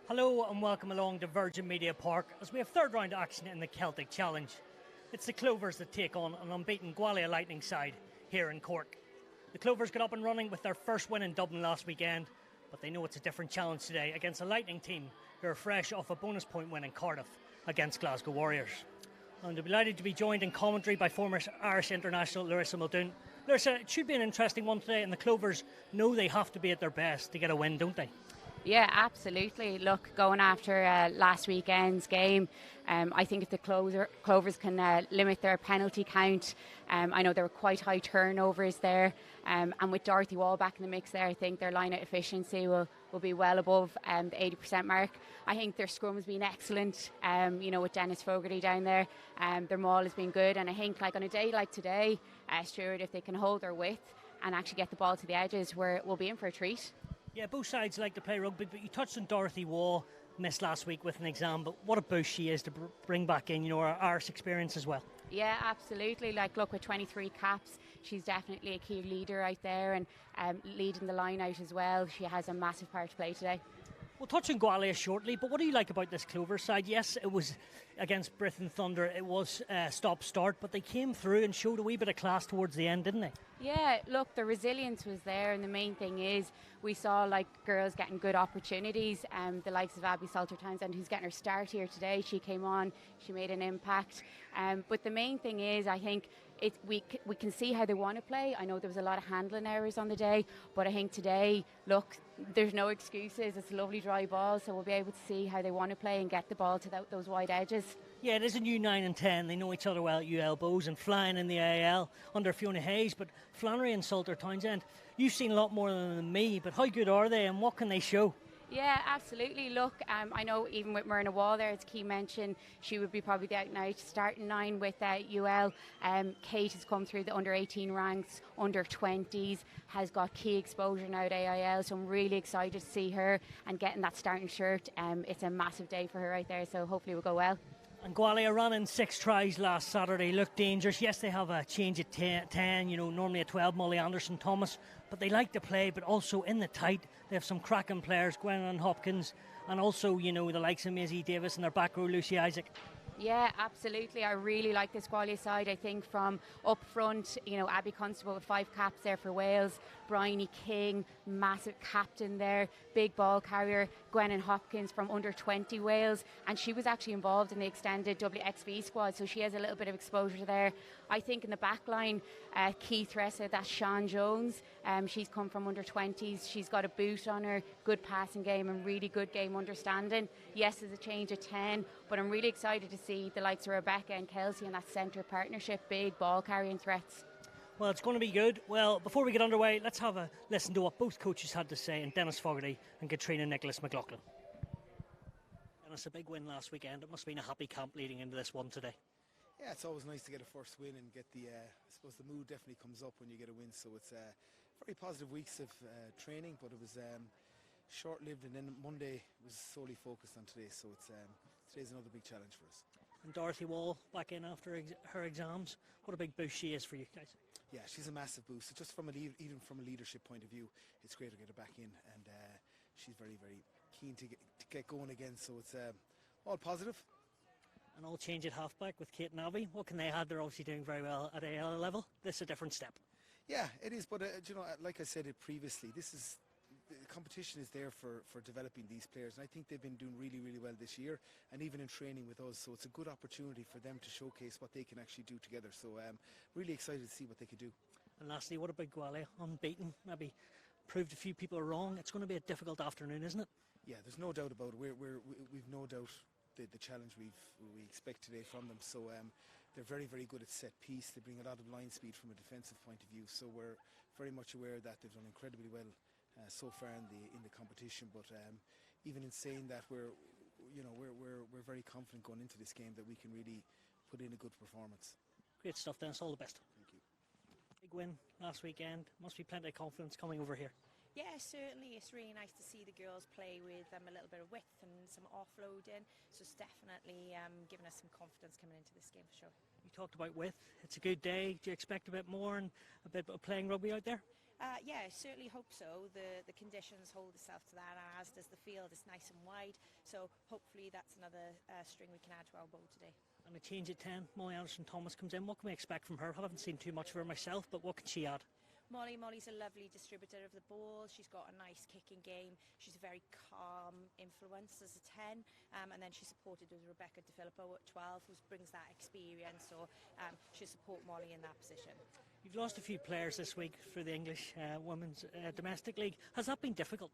Hello and welcome along to Virgin Media Park as we have third round action in the Celtic Challenge. It's the Clovers that take on an unbeaten Gwalia Lightning side here in Cork. The Clovers got up and running with their first win in Dublin last weekend, but they know it's a different challenge today against a Lightning team who are fresh off a bonus point win in Cardiff against Glasgow Warriors. I'm delighted to be joined in commentary by former Irish international Larissa Muldoon. Larissa, it should be an interesting one today, and the Clovers know they have to be at their best to get a win, don't they? Yeah, absolutely. Look, going after last weekend's game, I think if the Clovers can limit their penalty count, I know there were quite high turnovers there, and with Dorothy Wall back in the mix there, I think their line of efficiency will be well above the 80% mark. I think their scrum has been excellent, with Dennis Fogarty down there. Their maul has been good, and I think like on a day like today, Stuart, if they can hold their width and actually get the ball to the edges, we'll be in for a treat. Yeah, both sides like to play rugby, but you touched on Dorothy Wall, missed last week with an exam, but what a boost she is to bring back in, our Irish experience as well. Yeah, absolutely. Look, with 23 caps, she's definitely a key leader out there and leading the line out as well. She has a massive part to play today. We'll touch on Gwalia shortly, but what do you like about this Clover side? Yes, it was against Britton Thunder, it was stop-start, but they came through and showed a wee bit of class towards the end, didn't they? Yeah, look, the resilience was there, and the main thing is we saw girls getting good opportunities. The likes of Abby Salter-Townsend, who's getting her start here today, she came on, she made an impact. But the main thing is, I think we can see how they want to play. I know there was a lot of handling errors on the day, but I think today, look, there's no excuses. It's a lovely dry ball, so we'll be able to see how they want to play and get the ball to those wide edges. Yeah, it is a new 9 and 10. They know each other well at ULBOs and flying in the AL under Fiona Hayes. But Flannery and Salter-Townsend, you've seen a lot more than me, but how good are they and what can they show? Yeah, absolutely. Look, I know even with Myrna Wall there, it's a key mention. She would be probably the out-and-out starting 9 with UL. Kate has come through the under-18 ranks, under-20s, has got key exposure now at AIL, so I'm really excited to see her and getting that starting shirt. It's a massive day for her right there, so hopefully we'll go well. And Gwalia ran in 6 tries last Saturday, looked dangerous. Yes, they have a change at 10, normally at 12, Molly Anderson, Thomas, but they like to play, but also in the tight, they have some cracking players, Gwen Hopkins, and also, the likes of Maisie Davis and their back row, Lucy Isaac. Yeah, absolutely. I really like this Gwalia side. I think from up front, Abby Constable with 5 caps there for Wales, Bryony King, massive captain there, big ball carrier, Gwen Hopkins from under 20 Wales, and she was actually involved in the extended WXV squad, so she has a little bit of exposure there. I think in the back line, key threat, that's Sian Jones. She's come from under 20s. She's got a boot on her, good passing game and really good game understanding. Yes, there's a change at 10, but I'm really excited to see the likes of Rebecca and Kelsey in that centre partnership, big ball carrying threats. Well, it's going to be good. Well, before we get underway, let's have a listen to what both coaches had to say, and Dennis Fogarty and Katrina Nicholas McLaughlin. Dennis, a big win last weekend. It must have been a happy camp leading into this one today. Yeah, it's always nice to get a first win and get I suppose the mood definitely comes up when you get a win. So it's very positive weeks of training, but it was short-lived, and then Monday was solely focused on today. So today's another big challenge for us. And Dorothy Wall back in after her exams. What a big boost she is for you guys. Yeah, she's a massive boost. So just even from a leadership point of view, it's great to get her back in, and she's very, very keen to get going again. So it's all positive. And all change at halfback with Kate and Abby. What can they add? They're obviously doing very well at AL level. This is a different step. Yeah, it is. But like I said it previously, the competition is there for developing these players, and I think they've been doing really, really well this year, and even in training with us. So it's a good opportunity for them to showcase what they can actually do together. So really excited to see what they could do. And lastly, what about Gwalia? Unbeaten, maybe proved a few people wrong. It's going to be a difficult afternoon, isn't it? Yeah, there's no doubt about it. We've no doubt the challenge we expect today from them. So they're very, very good at set piece. They bring a lot of line speed from a defensive point of view. So we're very much aware that they've done incredibly well so far in the competition. But even in saying that, we're very confident going into this game that we can really put in a good performance. Great stuff, Dennis. All the best. Thank you. Big win last weekend. Must be plenty of confidence coming over here. Yeah, certainly. It's really nice to see the girls play with a little bit of width and some offloading. So it's definitely giving us some confidence coming into this game for sure. You talked about width. It's a good day. Do you expect a bit more and a bit of playing rugby out there? Yeah, I certainly hope so. The conditions hold itself to that, as does the field. It's nice and wide, so hopefully that's another string we can add to our bow today. And a change at 10, Molly Anderson-Thomas comes in. What can we expect from her? I haven't seen too much of her myself, but what can she add? Molly's a lovely distributor of the ball. She's got a nice kicking game. She's a very calm influence as a 10, and then she's supported with Rebecca De Filippo at 12, who brings that experience, so she'll support Molly in that position. You've lost a few players this week for the English Women's Domestic League. Has that been difficult?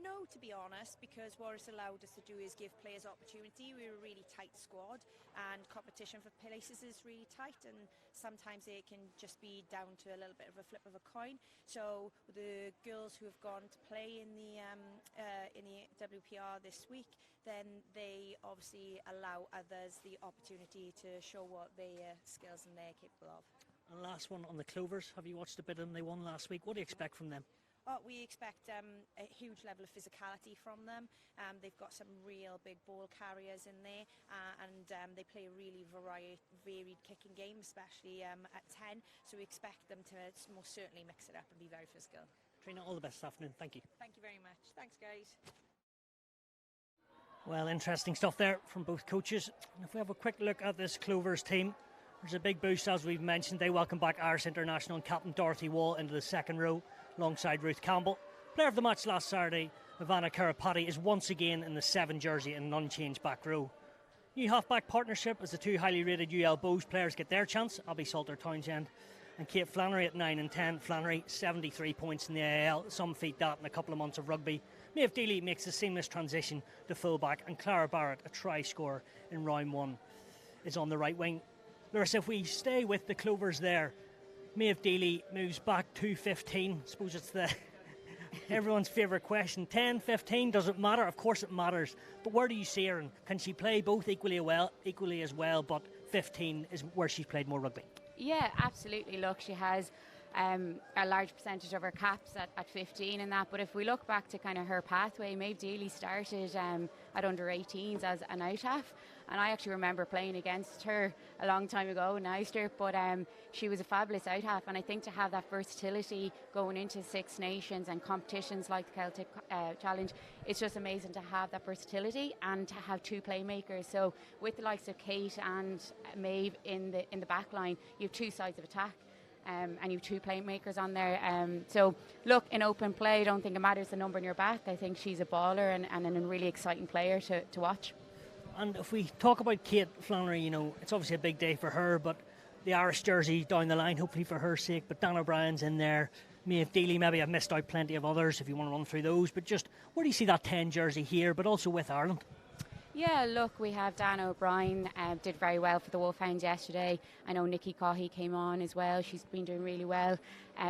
No, to be honest, because what it's allowed us to do is give players opportunity. We're a really tight squad, and competition for places is really tight, and sometimes it can just be down to a little bit of a flip of a coin. So the girls who have gone to play in the WPR this week, then they obviously allow others the opportunity to show what their skills and they're capable of. And last one on the Clovers. Have you watched a bit of them? They won last week. What do you expect from them? We expect a huge level of physicality from them. They've got some real big ball carriers in there, and they play a really varied kicking game, especially at 10. So we expect them to most certainly mix it up and be very physical. Trina, all the best this afternoon. Thank you. Thank you very much. Thanks, guys. Well, interesting stuff there from both coaches. And if we have a quick look at this Clovers team, there's a big boost, as we've mentioned. They welcome back Irish international and captain Dorothy Wall into the second row, alongside Ruth Campbell. Player of the match last Saturday, Ivana Karapati, is once again in the 7 jersey in an unchanged back row. New half-back partnership as the two highly rated UL Bows players get their chance. Abby Salter-Townsend and Kate Flannery at 9 and 10. Flannery, 73 points in the AIL. Some feat that in a couple of months of rugby. Maeve Deely makes a seamless transition to full-back, and Clara Barrett, a try scorer in round 1, is on the right wing. Larissa, if we stay with the Clovers there, Maeve Deely moves back to 15. I suppose it's everyone's favourite question. 10, 15, does it matter? Of course it matters. But where do you see her? And can she play both equally as well, but 15 is where she's played more rugby? Yeah, absolutely. Look, she has a large percentage of her caps at 15 and that. But if we look back to kind of her pathway, Maeve Deely started at under 18s as an out half. And I actually remember playing against her a long time ago in Ulster, but she was a fabulous out half, and I think to have that versatility going into Six Nations and competitions like the Celtic Challenge, it's just amazing to have that versatility and to have two playmakers. So with the likes of Kate and Maeve in the back line, you have two sides of attack. And you have two playmakers on there. So look, in open play, I don't think it matters the number in your back. I think she's a baller and a really exciting player to watch. And if we talk about Kate Flannery, you know, it's obviously a big day for her, but the Irish jersey down the line, hopefully for her sake. But Dan O'Brien's in there. Maeve Deely, maybe I've missed out plenty of others if you want to run through those. But just where do you see that 10 jersey here, but also with Ireland? Yeah, look, we have Dan O'Brien, did very well for the Wolfhounds yesterday. I know Nikki Cohey came on as well. She's been doing really well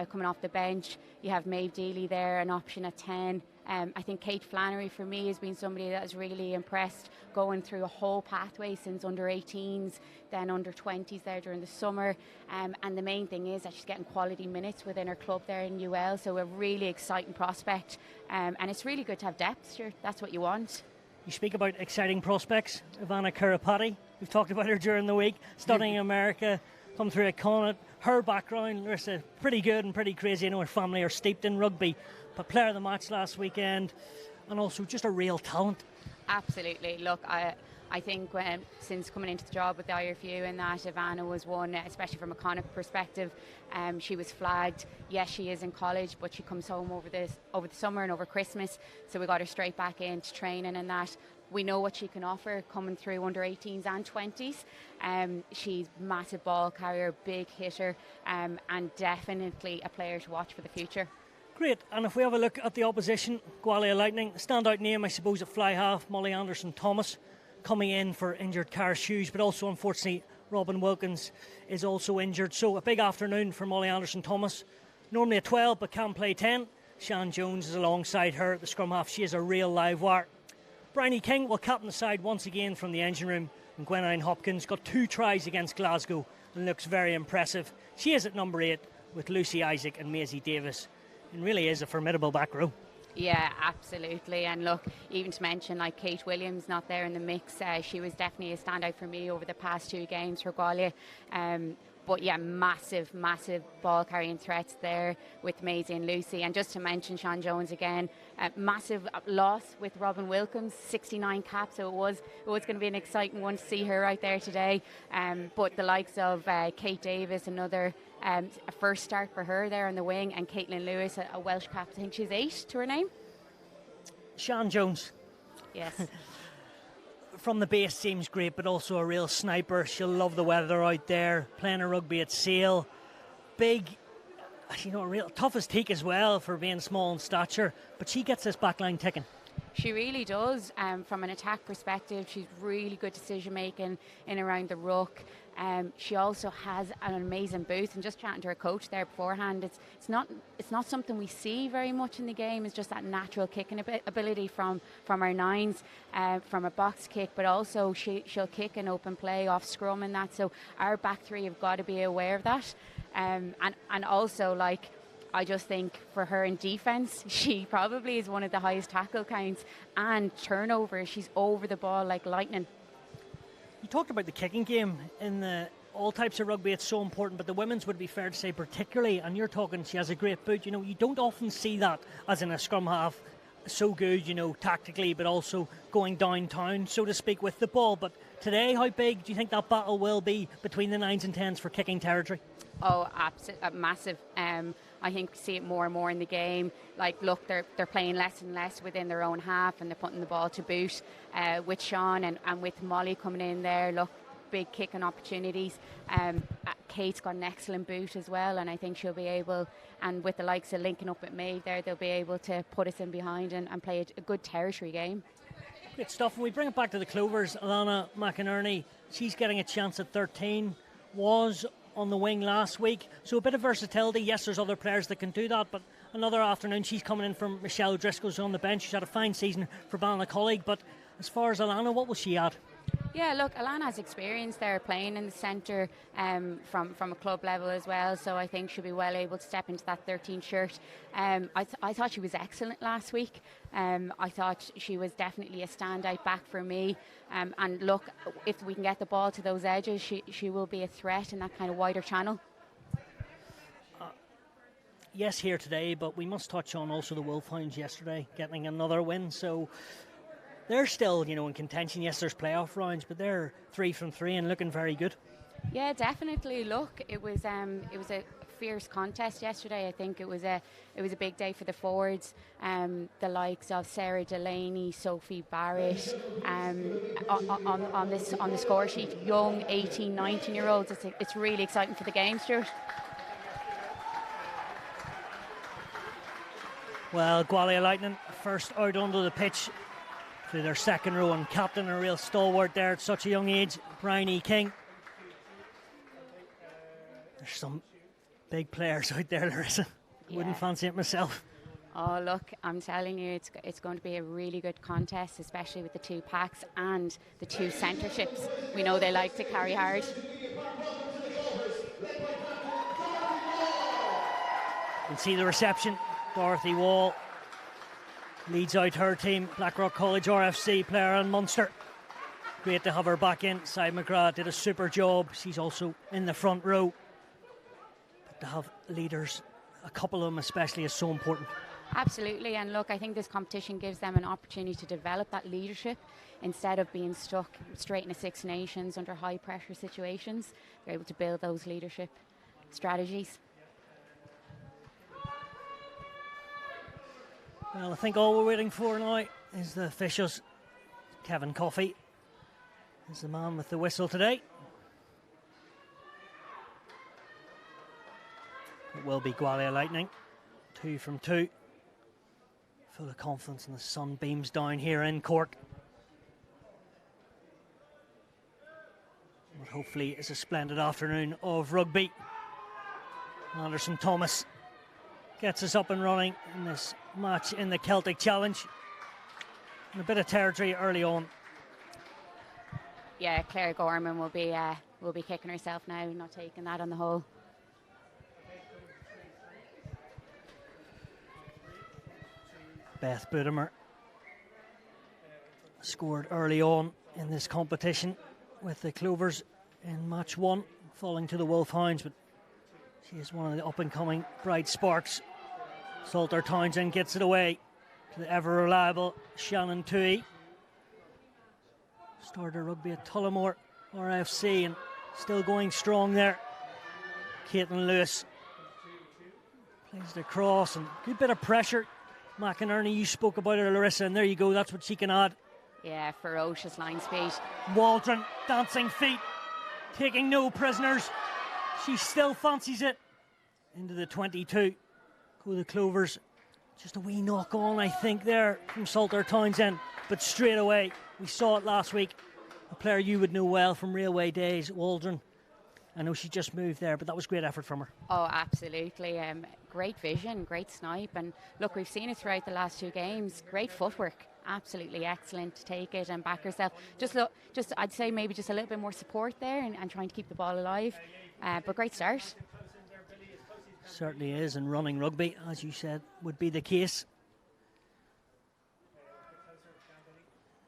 coming off the bench. You have Maeve Deely there, an option at 10. I think Kate Flannery, for me, has been somebody that has really impressed, going through a whole pathway since under 18s, then under 20s there during the summer. And the main thing is that she's getting quality minutes within her club there in UL, so a really exciting prospect. And it's really good to have depth, sure, that's what you want. You speak about exciting prospects. Ivana Karapati, we've talked about her during the week, studying in America, come through at Connacht. Her background, Larissa, pretty good and pretty crazy. I know her family are steeped in rugby, but player of the match last weekend, and also just a real talent. Absolutely. Look, I think since coming into the job with the IRFU and that, Ivana was one, especially from a Connacht perspective. She was flagged. Yes, she is in college, but she comes home over the summer and over Christmas, so we got her straight back into training and that. We know what she can offer coming through under 18s and 20s. She's massive ball carrier, big hitter, and definitely a player to watch for the future. Great, and if we have a look at the opposition, Gwalia Lightning, standout name I suppose at fly half, Molly Anderson-Thomas, coming in for injured Cara Hughes, but also unfortunately Robin Wilkins is also injured. So a big afternoon for Molly Anderson-Thomas. Normally a 12 but can play 10. Shan Jones is alongside her at the scrum half. She is a real live wire. Bryony King will captain the side once again from the engine room, and Gwendoline Hopkins got 2 tries against Glasgow and looks very impressive. She is at number 8 with Lucy Isaac and Maisie Davis, and really is a formidable back row. Yeah, absolutely. And look, even to mention like Kate Williams not there in the mix, she was definitely a standout for me over the past 2 games for Gwalia. But yeah, massive ball carrying threats there with Maisie and Lucy. And just to mention Sean Jones again, massive loss with Robin Wilkins, 69 caps. So it was going to be an exciting one to see her out there today. But the likes of Kate Davis, another a first start for her there on the wing, and Caitlin Lewis, a Welsh cap. I think she's 8 to her name. Sean Jones. Yes. From the base seems great, but also a real sniper. She'll love the weather out there, playing a rugby at Sale. Big, real tough as teak as well for being small in stature, but she gets this back line ticking. She really does. From an attack perspective, she's really good decision making in around the ruck. She also has an amazing boost, and just chatting to her coach there beforehand, it's not something we see very much in the game. It's just that natural kicking ability from our nines, from a box kick, but also she'll kick an open play off scrum and that. So our back three have got to be aware of that, and also I just think for her in defence, she probably is one of the highest tackle counts and turnovers. She's over the ball like lightning. You talked about the kicking game in all types of rugby. It's so important, but the women's would be fair to say particularly. And you're talking, she has a great boot. You don't often see that as in a scrum half. So good, tactically, but also going downtown, so to speak, with the ball. But today, how big do you think that battle will be between the 9s and 10s for kicking territory? Oh, absolutely, massive. I think we see it more and more in the game. Look, they're playing less and less within their own half, and they're putting the ball to boot with Sean and with Molly coming in there. Look, big kicking opportunities. Kate's got an excellent boot as well, and I think she'll be able, and with the likes of linking up with Maeve there, they'll be able to put us in behind and play a good territory game. Great stuff. When we bring it back to the Clovers, Alana McInerney, she's getting a chance at 13, was on the wing last week, so a bit of versatility. Yes, there's other players that can do that, but another afternoon she's coming in from Michelle Driscoll's on the bench. She's had a fine season for Ballincollig, but as far as Alana, what will she add? Yeah, look, Alana has experience there playing in the centre from a club level as well, so I think she'll be well able to step into that 13 shirt. I thought she was excellent last week. I thought she was definitely a standout back for me. And look, if we can get the ball to those edges, she will be a threat in that kind of wider channel. Yes, here today, but we must touch on also the Wolfhounds yesterday, getting another win, so they're still, in contention. Yes, there's playoff rounds, but they're 3 from 3 and looking very good. Yeah, definitely. Look, it was a fierce contest yesterday. I think it was a big day for the forwards. The likes of Sarah Delaney, Sophie Barrett, on the score sheet, young 18, 19-year-olds. It's really exciting for the game, Stuart. Well, Gwalia Lightning first out onto the pitch through their second row, and captain, a real stalwart there at such a young age, Bryony King. There's some big players out there, Larissa. Yeah. Wouldn't fancy it myself. Oh, look, I'm telling you, it's going to be a really good contest, especially with the two packs and the two centerships. We know they like to carry hard. You can see the reception. Dorothy Wall leads out her team, Blackrock College RFC player and Munster. Great to have her back in. Cy McGrath did a super job. She's also in the front row. But to have leaders, a couple of them especially, is so important. Absolutely, and look, I think this competition gives them an opportunity to develop that leadership instead of being stuck straight in a Six Nations under high pressure situations. They're able to build those leadership strategies. Well, I think all we're waiting for now is the officials. Kevin Coffey is the man with the whistle today. It will be Gwalia Lightning, 2 from 2. Full of confidence, and the sun beams down here in Cork. But hopefully it's a splendid afternoon of rugby. Anderson Thomas gets us up and running in this match in the Celtic Challenge. And a bit of territory early on. Yeah, Claire Gorman will be kicking herself now, not taking that on the whole. Beth Budemer scored early on in this competition with the Clovers in match 1 falling to the Wolfhounds, but she is one of the up-and-coming bright sparks. Salter Townsend gets it away to the ever-reliable Shannon Toohey. Started rugby at Tullamore RFC and still going strong there. Caitlin Lewis plays it across and good bit of pressure. McInerney, you spoke about her, Larissa, and there you go, that's what she can add. Yeah, ferocious line speed. Waldron, dancing feet, taking no prisoners. She still fancies it. Into the 22. Go the Clovers. Just a wee knock on, I think, there from Salter Townsend. But straight away, we saw it last week. A player you would know well from Railway days, Waldron. I know she just moved there, but that was great effort from her. Oh, absolutely. Great vision, great snipe. And look, we've seen it throughout the last 2 games. Great footwork. Absolutely excellent to take it and back herself. I'd say maybe just a little bit more support there and trying to keep the ball alive. But great start. Certainly is, and running rugby, as you said, would be the case.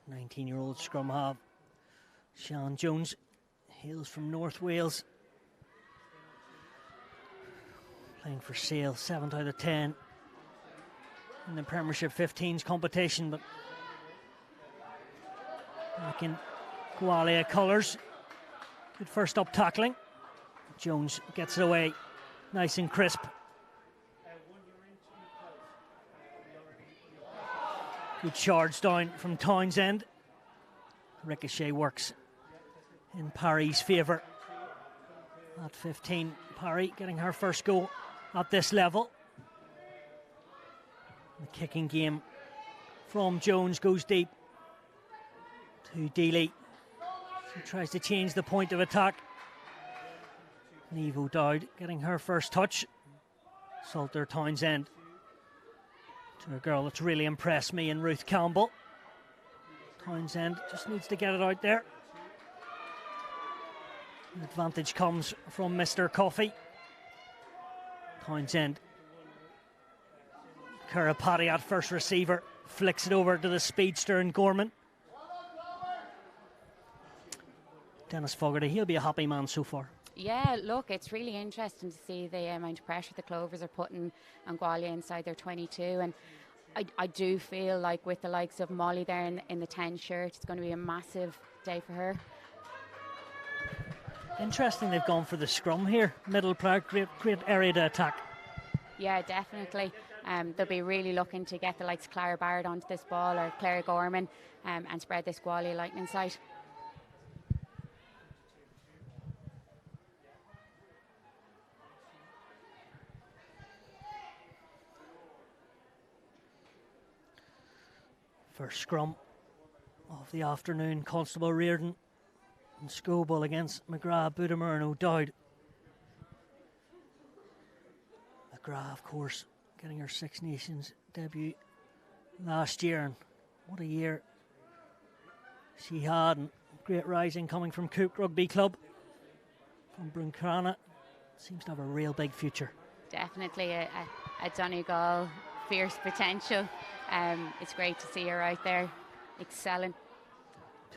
19-year-old scrum half Sian Jones hails from North Wales. Playing for Sale, 7th out of 10 in the Premiership 15s competition, but back in Gwalia colours. Good first up tackling. Jones gets it away, nice and crisp. Good charge down from Townsend. Ricochet works in Parry's favour. At 15, Parry getting her first goal at this level. The kicking game from Jones goes deep to Dealey. She tries to change the point of attack. Niamh O'Dowd getting her first touch. Salter Townsend to a girl that's really impressed me in Ruth Campbell. Townsend just needs to get it out there. The advantage comes from Mr. Coffey. Townsend. Kurapati at first receiver. Flicks it over to the speedster and Gorman. Dennis Fogarty, he'll be a happy man so far. Yeah, look, it's really interesting to see the amount of pressure the Clovers are putting on Gwalia inside their 22. And I do feel like with the likes of Molly there in the 10 shirt, it's going to be a massive day for her. Interesting they've gone for the scrum here. Middle park, great area to attack. Yeah, definitely. They'll be really looking to get the likes of Clara Barrett onto this ball or Claire Gorman and spread this Gwalia Lightning side. First scrum of the afternoon, Constable Reardon and Scobell against McGrath, Butimer and O'Dowd. McGrath, of course, getting her Six Nations debut last year, and what a year she had, and great rising coming from Cook Rugby Club from Bruncrana. Seems to have a real big future. Definitely a Donegal fierce potential. It's great to see her out there excelling.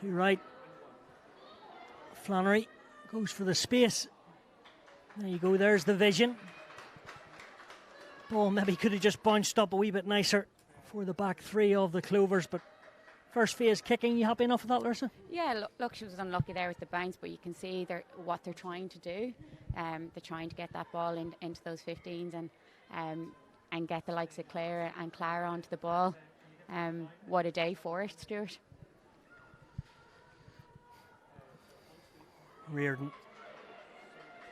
To right, Flannery goes for the space. There you go, there's the vision. Ball maybe could have just bounced up a wee bit nicer for the back three of the Clovers, but first phase kicking, you happy enough with that, Larissa? Yeah, look, she was unlucky there with the bounce, but you can see what they're trying to do. They're trying to get that ball into those 15s and get the likes of Claire and Clara onto the ball. What a day for it, Stuart. Reardon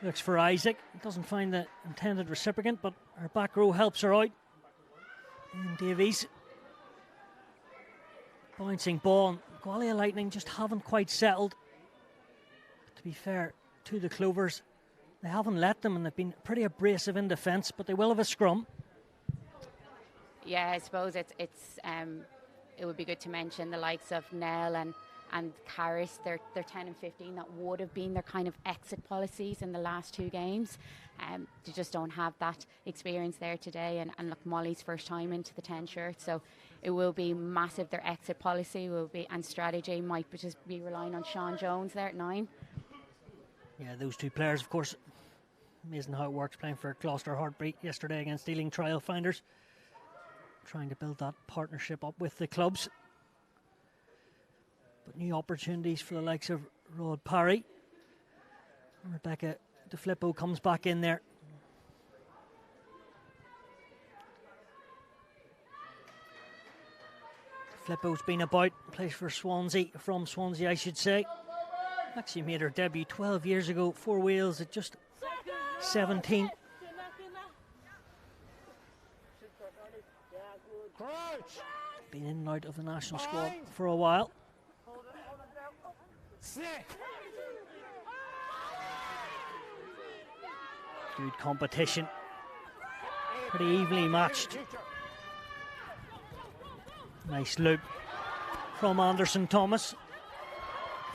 looks for Isaac. Doesn't find the intended reciprocant, but her back row helps her out. And Davies. Bouncing ball. Gwalia Lightning just haven't quite settled. To be fair to the Clovers, they haven't let them, and they've been pretty abrasive in defence, but they will have a scrum. Yeah, I suppose it would be good to mention the likes of Nell and Caris. They're 10 and 15. That would have been their kind of exit policies in the last 2 games. They just don't have that experience there today. And look, Molly's first time into the 10 shirt, so it will be massive. Their exit policy will be, and strategy might just be relying on Sean Jones there at 9. Yeah, those two players, of course, amazing how it works, playing for Gloucester Heartbeat yesterday against Ealing Trial Finders. Trying to build that partnership up with the clubs. But new opportunities for the likes of Rod Parry. Rebecca DeFlippo comes back in there. DeFlippo's been about, plays for Swansea, from Swansea I should say. Actually made her debut 12 years ago for Wales at just 17. Been in and out of the national squad for a while. Good competition. Pretty evenly matched. Nice loop from Anderson Thomas.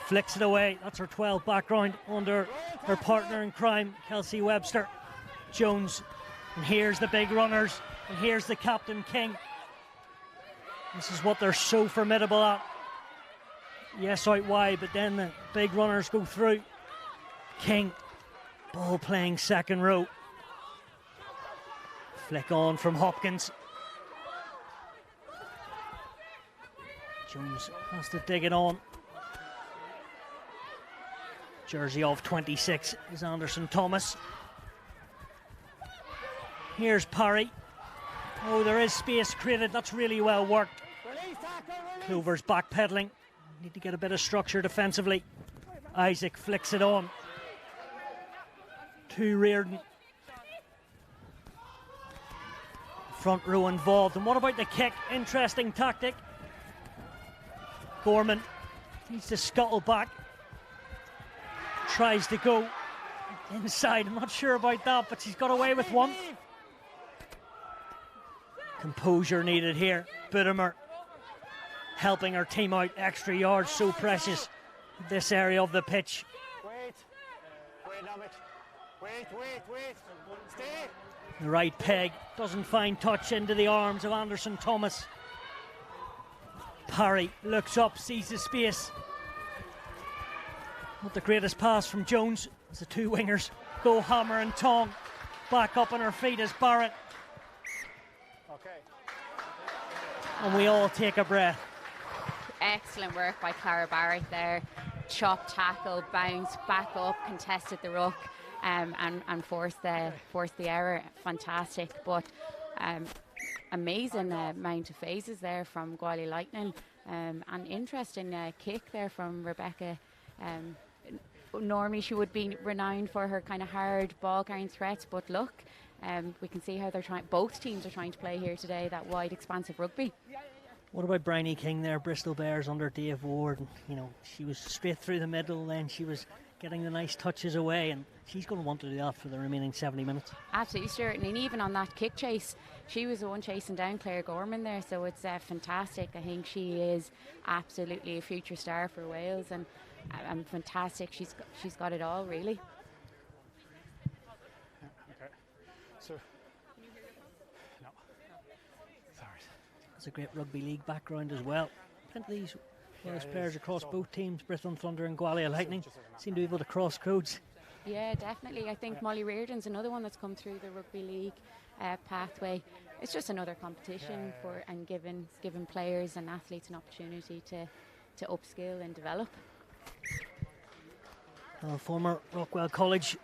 Flicks it away. That's her 12 background under her partner in crime, Kelsey Webster. Jones. And here's the big runners. And here's the captain, King. This is what they're so formidable at. Yes, out wide, but then the big runners go through. King, ball playing second row. Flick on from Hopkins. Jones has to dig it on. Jersey of 26 is Anderson Thomas. Here's Parry. Oh, there is space created. That's really well worked. Clovers backpedaling. Need to get a bit of structure defensively. Isaac flicks it on to Reardon. Front row involved. And what about the kick? Interesting tactic. Gorman needs to scuttle back. Tries to go inside. I'm not sure about that, but she's got away with one. Composure needed here. Bidemer helping her team out. Extra yards, so precious. This area of the pitch. Wait, stay. The right peg doesn't find touch into the arms of Anderson Thomas. Parry looks up, sees the space. Not the greatest pass from Jones as the two wingers go hammer and tong. Back up on her feet as Barrett. Okay. And we all take a breath. Excellent work by Clara Barrett there. Chop tackle, bounce, back up, contested the ruck, and forced the error. Fantastic, but amazing amount of phases there from Gwalia Lightning. An interesting kick there from Rebecca. Normally she would be renowned for her kind of hard ball carrying threats, but look, we can see how both teams are trying to play here today, that wide expansive rugby. What about Bryony King there, Bristol Bears under Dave Ward? And, you know, she was straight through the middle, then she was getting the nice touches away, and she's going to want to do that for the remaining 70 minutes. Absolutely, Stuart. And even on that kick chase, she was the one chasing down Claire Gorman there, so it's fantastic. I think she is absolutely a future star for Wales, and fantastic. She's got it all, really. Okay. So, no. Sorry. That's a great rugby league background as well. Plenty of these Welsh players across both teams, Bristol Thunder and Gwalia Lightning, seem to be able to cross codes. Yeah, definitely. I think Molly Reardon's another one that's come through the rugby league pathway. It's just another competition and giving players and athletes an opportunity to upskill and develop. Former Rockwell College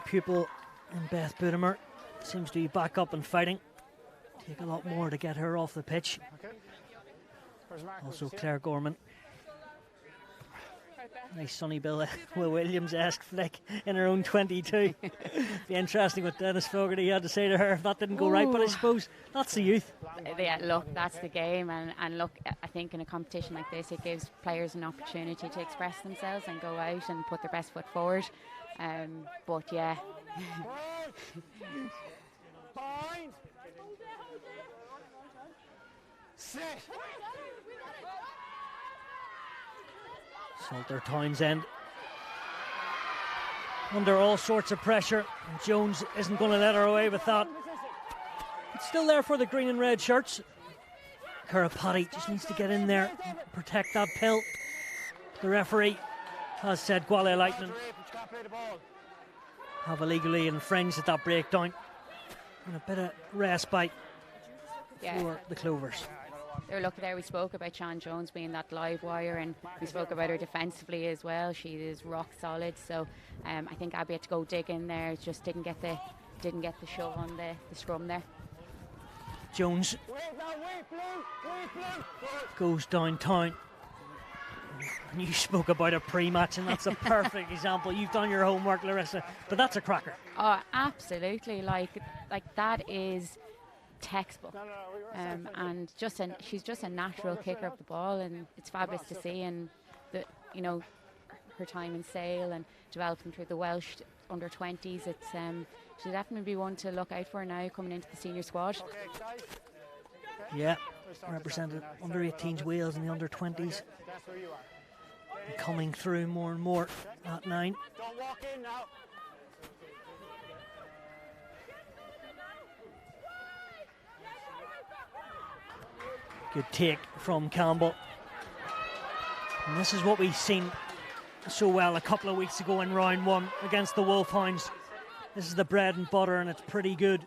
pupil in Beth Bidemer seems to be back up and fighting. Take a lot more to get her off the pitch. Okay. Also Claire Gorman. Nice Sonny Bill Will Williams-esque flick in her own 22. Be interesting what Dennis Fogarty had to say to her if that didn't go right, but I suppose that's the youth. Yeah, look, that's the game, and look, I think in a competition like this it gives players an opportunity to express themselves and go out and put their best foot forward. But yeah. Bind. Sit. Salter Townsend under all sorts of pressure, and Jones isn't going to let her away with that. It's still there for the green and red shirts. Currapati just needs to get in there and protect that pill. The referee As said, Gwalia Lightning Rd3, but you can't play the ball. have illegally infringed at that breakdown. And a bit of respite for the Clovers. They're lucky there. We spoke about Sean Jones being that live wire, and we spoke about her defensively as well. She is rock solid. So I think Abby had to go dig in there. Just didn't get the shove on the scrum there. Jones goes downtown. And you spoke about a pre-match, and that's a perfect example. You've done your homework, Larissa, but that's a cracker. Oh, absolutely! Like that is textbook. And she's just a natural kicker of the ball, and it's fabulous to see. And her time in Sale and developing through the Welsh under 20s, it's she'll definitely be one to look out for now coming into the senior squad. Yeah, represented under 18s Wales and the under 20s. Coming through more and more at 9. Don't walk in now. Good take from Campbell. And this is what we've seen so well a couple of weeks ago in round 1 against the Wolfhounds. This is the bread and butter, and it's pretty good.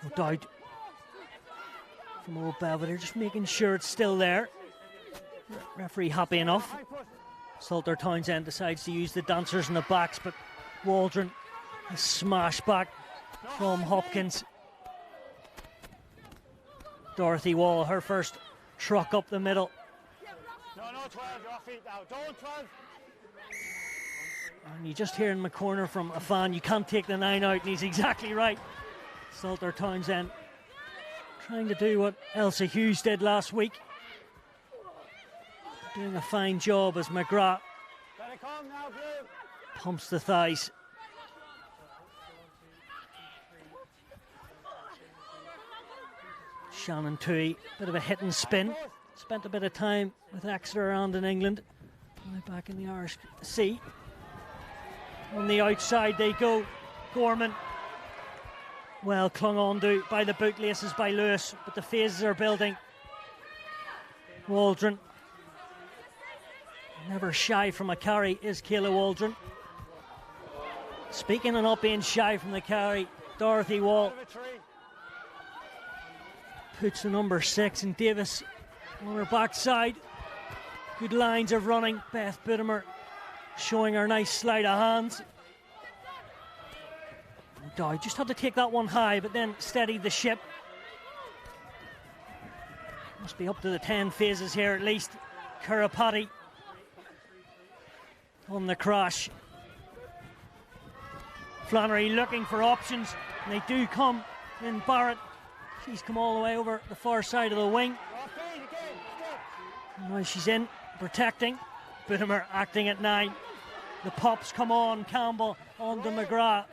No doubt from old Belvedere, just making sure it's still there. Referee happy enough. Salter Townsend decides to use the dancers in the backs, but Waldron is smashed back from Hopkins. Dorothy Wall, her first truck up the middle. No, 12, you're off feet now. Don't 12. And you just hear in the corner from a fan, you can't take the 9 out, and he's exactly right. Salter Townsend trying to do what Elsa Hughes did last week. Doing a fine job as McGrath pumps the thighs. Shannon Toohey, bit of a hit and spin. Spent a bit of time with Exeter and in England. Now back in the Irish Sea. On the outside they go. Gorman. Well clung on to by the bootlaces by Lewis, but the phases are building. Waldron. Never shy from a carry is Kayla Waldron. Speaking of not being shy from the carry, Dorothy Wall puts the number 6 and Davis on her backside. Good lines of running. Beth Bidemer showing her nice sleight of hands. Dow just had to take that one high, but then steadied the ship. Must be up to the 10 phases here at least. Kurapati on the crash. Flannery looking for options, and they do come in Barrett. She's come all the way over the far side of the wing. And now she's in, protecting. Bidemer acting at 9. The pops come on, Campbell on to McGrath.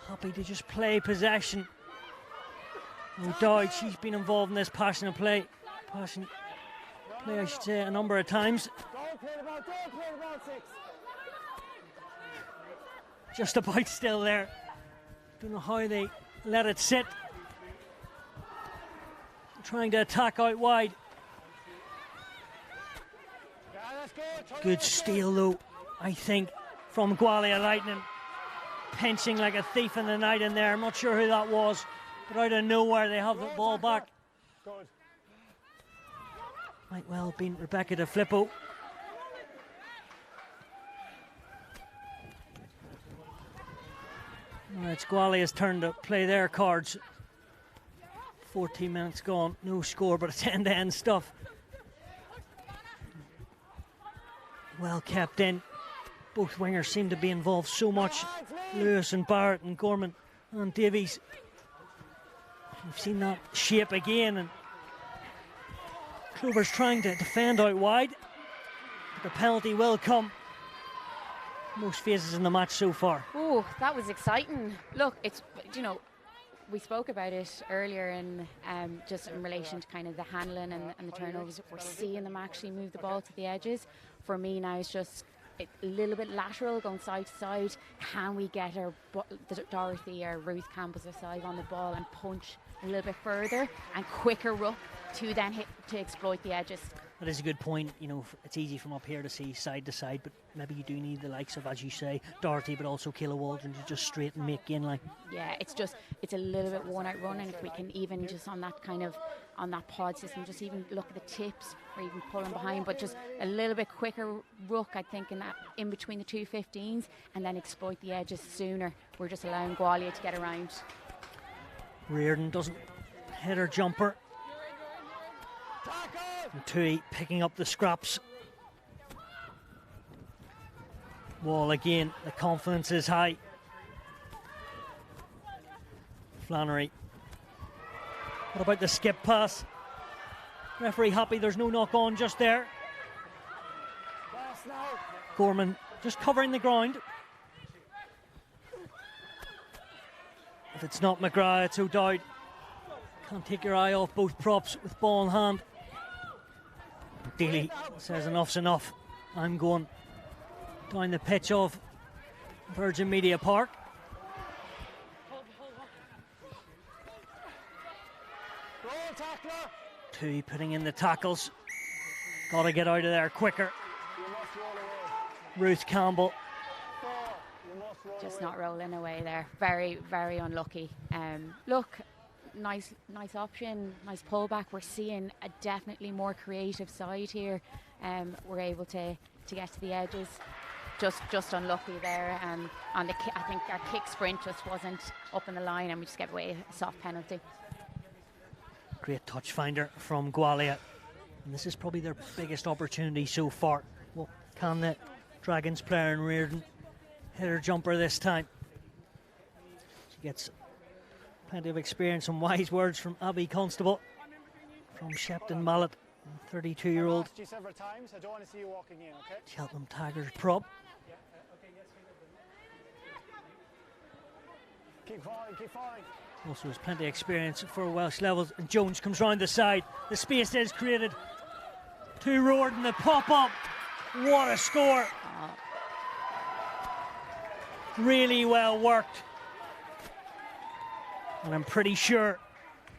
Happy to just play possession. O'Dowd, she's been involved in this passionate play, I should say, a number of times. Don't play the ball, 6. Just about still there. Don't know how they let it sit. Trying to attack out wide. Good steal though, I think, from Gwalia Lightning. Pinching like a thief in the night in there. I'm not sure who that was, but out of nowhere they have the ball back. Good. Might well have been Rebecca De Filippo. Well, it's Gwalia's turn to play their cards. 14 minutes gone, no score, but it's end-to-end stuff. Well kept in. Both wingers seem to be involved so much. Lewis and Barrett and Gorman and Davies. We've seen that shape again, and Clovers trying to defend out wide. But the penalty will come. Most phases in the match so far. Oh, that was exciting. Look, it's, we spoke about it earlier in just in relation to kind of the handling and the turnovers. We're seeing them actually move the ball to the edges. For me now, it's just a little bit lateral, going side to side. Can we get our Dorothy or Ruth Campbell's side on the ball and punch a little bit further and quicker ruck to then hit to exploit the edges? That is a good point. You know, it's easy from up here to see side to side, but maybe you do need the likes of, as you say, Dorothy, but also Kayla Waldron to just straight and make gain line. Yeah, it's a little bit worn out running. If we can even just on that pod system, just even look at the tips or even pulling behind, but just a little bit quicker ruck, I think, in between the two 15s, and then exploit the edges sooner. We're just allowing Gwalia to get around. Reardon doesn't hit her jumper. And Tui picking up the scraps. Wall again, the confidence is high. Flannery. What about the skip pass? Referee happy there's no knock on just there. Gorman just covering the ground. If it's not McGrath, it's O'Dowd. Can't take your eye off both props with ball in hand. Daly says enough's enough. I'm going down the pitch of Virgin Media Park. Tui putting in the tackles. Got to get out of there quicker. Ruth Campbell. Just not rolling away there. Very, very unlucky. Look, nice option, nice pullback. We're seeing a definitely more creative side here. We're able to get to the edges. Just unlucky there. On the I think our kick sprint just wasn't up in the line, and we just gave away a soft penalty. Great touch finder from Gwalia. And this is probably their biggest opportunity so far. Well, can the Dragons player in Reardon hit her jumper this time? She gets plenty of experience and wise words from Abby Constable, from Shepton Mallet, 32-year-old Cheltenham Tigers prop. Keep falling. Also has plenty of experience for Welsh levels. And Jones comes round the side. The space is created. To Riordan, the pop up. What a score! Really well worked. And I'm pretty sure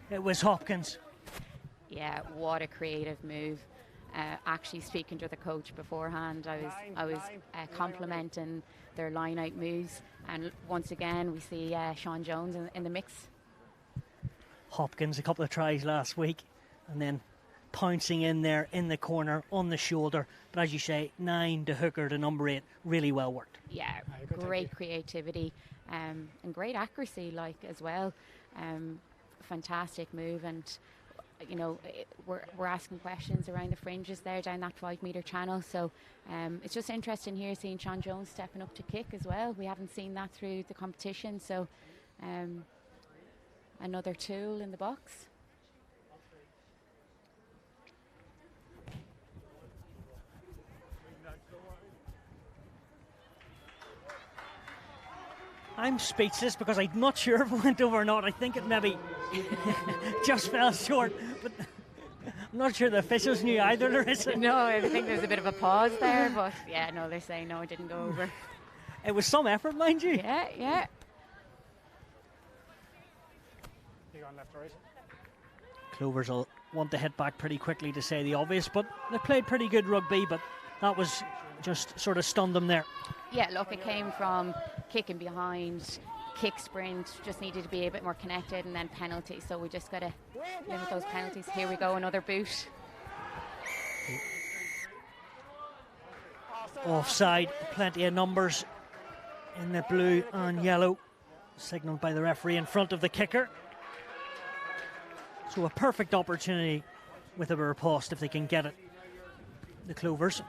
it was Hopkins. Yeah, what a creative move. Actually, speaking to the coach beforehand, I was complimenting their line-out moves, and once again we see Sean Jones in the mix. Hopkins, a couple of tries last week, and then pouncing in there in the corner on the shoulder. But as you say, 9 to hooker to number 8, really well worked. Yeah, great creativity and great accuracy, like as well. Fantastic move, and you know, we're asking questions around the fringes there down that 5-metre channel, so it's just interesting here seeing Sean Jones stepping up to kick as well. We haven't seen that through the competition, so another tool in the box. I'm speechless because I'm not sure if it went over or not. I think it maybe just fell short, but I'm not sure the officials knew either. There is No, I think there's a bit of a pause there, but yeah, no, they're saying no, it didn't go over. It was some effort, mind you. Yeah. You going left or right? Clovers will want to hit back pretty quickly to say the obvious, but they played pretty good rugby, but that was just sort of stunned them there. Yeah, look, it came from kicking behind, kick sprint, just needed to be a bit more connected, and then penalty. So we just got to limit those penalties. Here we go, another boot. Offside, plenty of numbers in the blue and yellow, signalled by the referee in front of the kicker. So a perfect opportunity with a riposte if they can get it. The Clovers.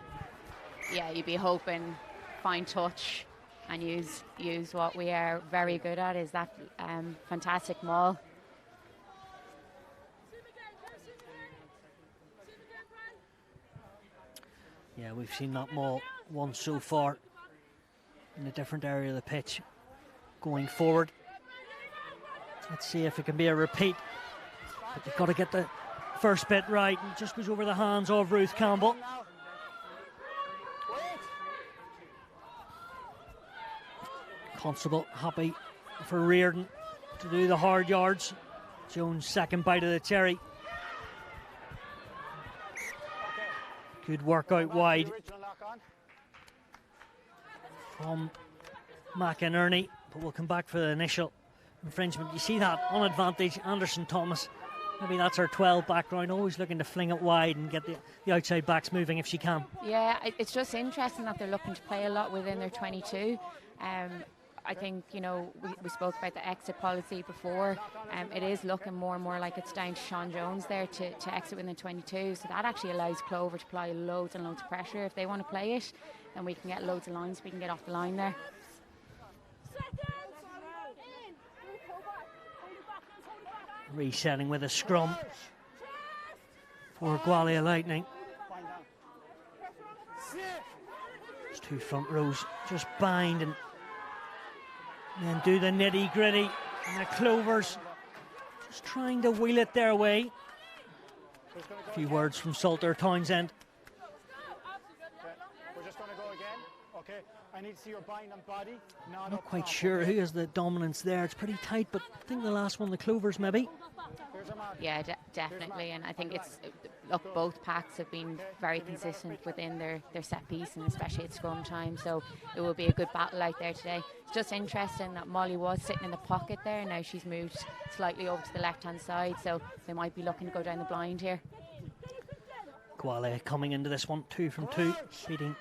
Yeah, you'd be hoping fine touch and use what we are very good at, is that fantastic maul. Yeah, we've seen that maul once so far in a different area of the pitch. Going forward, let's see if it can be a repeat. But they've got to get the first bit right. It just goes over the hands of Ruth Campbell. Constable happy for Reardon to do the hard yards. Jones' second bite of the cherry. Good work out wide from McInerney, but we'll come back for the initial infringement. You see that on advantage, Anderson Thomas. Maybe that's her 12 background, always looking to fling it wide and get the outside backs moving if she can. Yeah, it's just interesting that they're looking to play a lot within their 22. I think, you know, we spoke about the exit policy before. It is looking more and more like it's down to Sean Jones there to exit within the 22. So that actually allows Clover to apply loads and loads of pressure. If they want to play it, then we can get loads of lines. We can get off the line there. Resetting with a scrum for Gwalia Lightning. Those two front rows just bind and then do the nitty gritty. And the Clovers just trying to wheel it their way. A few words from Salter Townsend. We're just going to go again. Okay. I need to see your bind and body. Not quite sure who has the dominance there. It's pretty tight, but I think the last one, the Clovers maybe. Yeah, definitely. And I think it's, look, both packs have been very consistent within their set piece, and especially at scrum time. So it will be a good battle out there today. It's just interesting that Molly was sitting in the pocket there. Now she's moved slightly over to the left-hand side, so they might be looking to go down the blind here. Gwalia coming into this one, 2 from 2, beating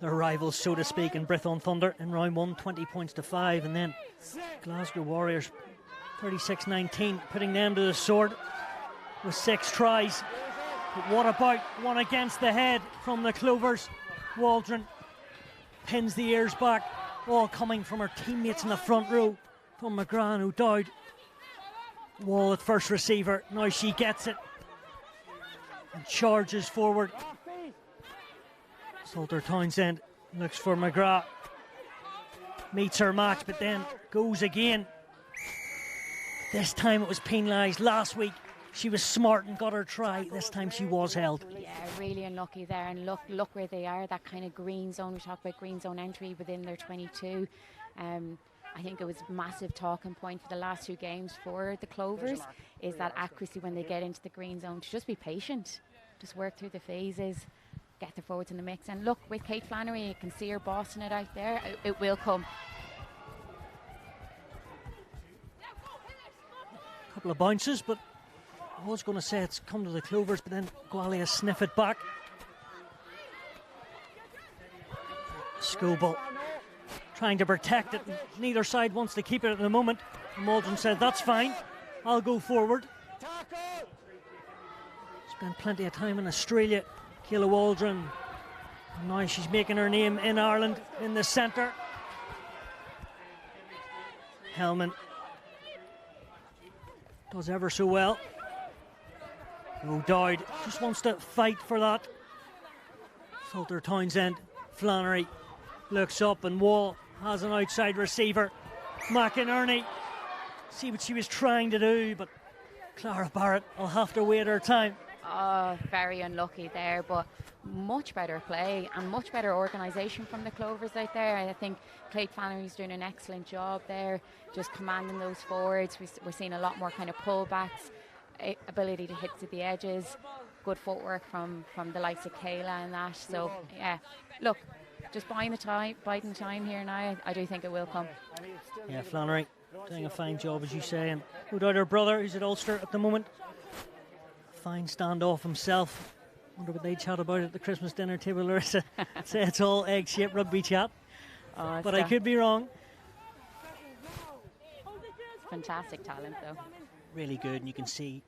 their rivals, so to speak, in Brithon Thunder in round 1, 20 points to 5, and then Glasgow Warriors 36-19, putting them to the sword with 6 tries. But what about one against the head from the Clovers? Waldron pins the ears back, all coming from her teammates in the front row, from McGrath and O'Dowd. Wall at first receiver, now she gets it and charges forward. Salter Townsend looks for McGrath, meets her match, but then goes again. This time it was penalised. Last week she was smart and got her try. This time she was held. Yeah, really unlucky there. And look where they are, that kind of green zone. We talk about green zone entry within their 22. I think it was a massive talking point for the last 2 games for the Clovers, is that accuracy when they get into the green zone, to just be patient, just work through the phases, get the forwards in the mix. And look, with Kate Flannery, you can see her bossing it out there. It will come. Couple of bounces, but I was going to say it's come to the Clovers, but then Gwalia sniff it back. Scobel trying to protect it. Neither side wants to keep it at the moment. Waldron said, that's fine, I'll go forward. Spent plenty of time in Australia, Kayla Waldron. And now she's making her name in Ireland in the centre. Hellman does ever so well. O'Dowd just wants to fight for that. Salter Townsend, Flannery looks up, and Wall has an outside receiver. McInerney, see what she was trying to do, but Clara Barrett will have to wait her time. Oh, very unlucky there, but much better play and much better organisation from the Clovers out there. I think Kate Flannery's doing an excellent job there, just commanding those forwards. We're seeing a lot more kind of pullbacks, ability to hit to the edges, good footwork from the likes of Kayla and that. So yeah, look, just biding the time here now. I do think it will come. Yeah, Flannery doing a fine job, as you say, and without her brother, who's at Ulster at the moment. Fine standoff himself. Wonder what they chat about at the Christmas dinner table, Larissa. Say it's all egg-shaped rugby chat, but I could be wrong. Fantastic talent, though. Really good, and you can see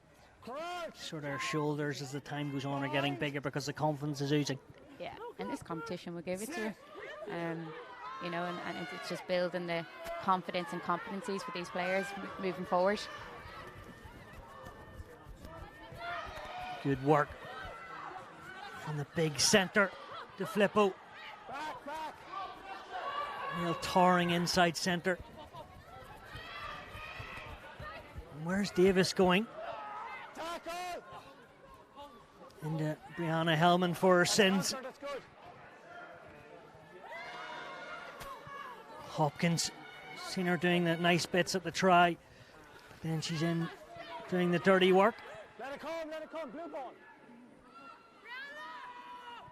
sort of her shoulders as the time goes on are getting bigger because the confidence is oozing. Yeah, and this competition will give it to her. You know, and it's just building the confidence and competencies for these players moving forward. Good work from the big centre to Flippo. Real towering inside centre. And where's Davis going? Into Brianna Hellman for her sins. Hopkins Seen her doing the nice bits at the try. Then she's in doing the dirty work. Let it come, blue ball.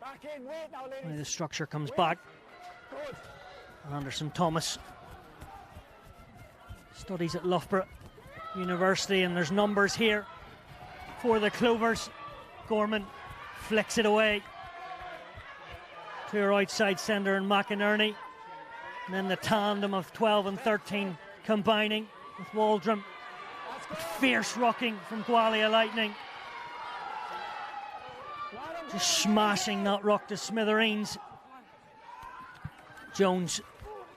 Back in, wait now, ladies. Now the structure comes back. Good. Anderson Thomas studies at Loughborough University, and there's numbers here for the Clovers. Gorman flicks it away to her outside centre and McInerney. And then the tandem of 12 and 13 combining with Waldron. Fierce rocking from Gwalia Lightning. Just smashing that rock to smithereens. Jones,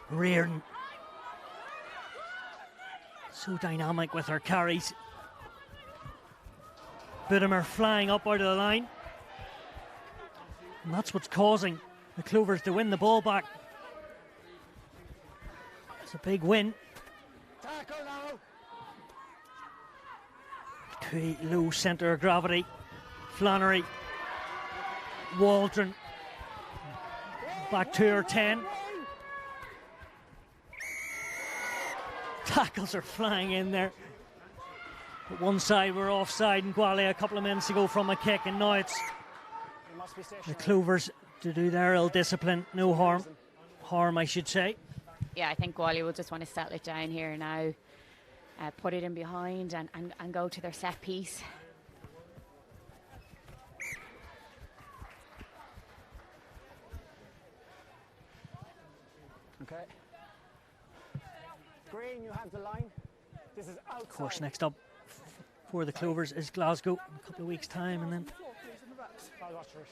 Reardon. So dynamic with her carries. Bidemer flying up out of the line. And that's what's causing the Clovers to win the ball back. It's a big win. Tackle now. Too low centre of gravity. Flannery. Waldron. Back to her 10. Tackles are flying in there. But one side were offside in Gwalia a couple of minutes ago from a kick, and now it's the Clovers to do their ill discipline. No harm I should say. Yeah, I think Gwalia will just want to settle it down here now, put it in behind and go to their set piece. Okay. Green, you have the line. This is outside. Of course, next up for the Clovers is Glasgow in a couple of weeks' time, and then I'll watch for it.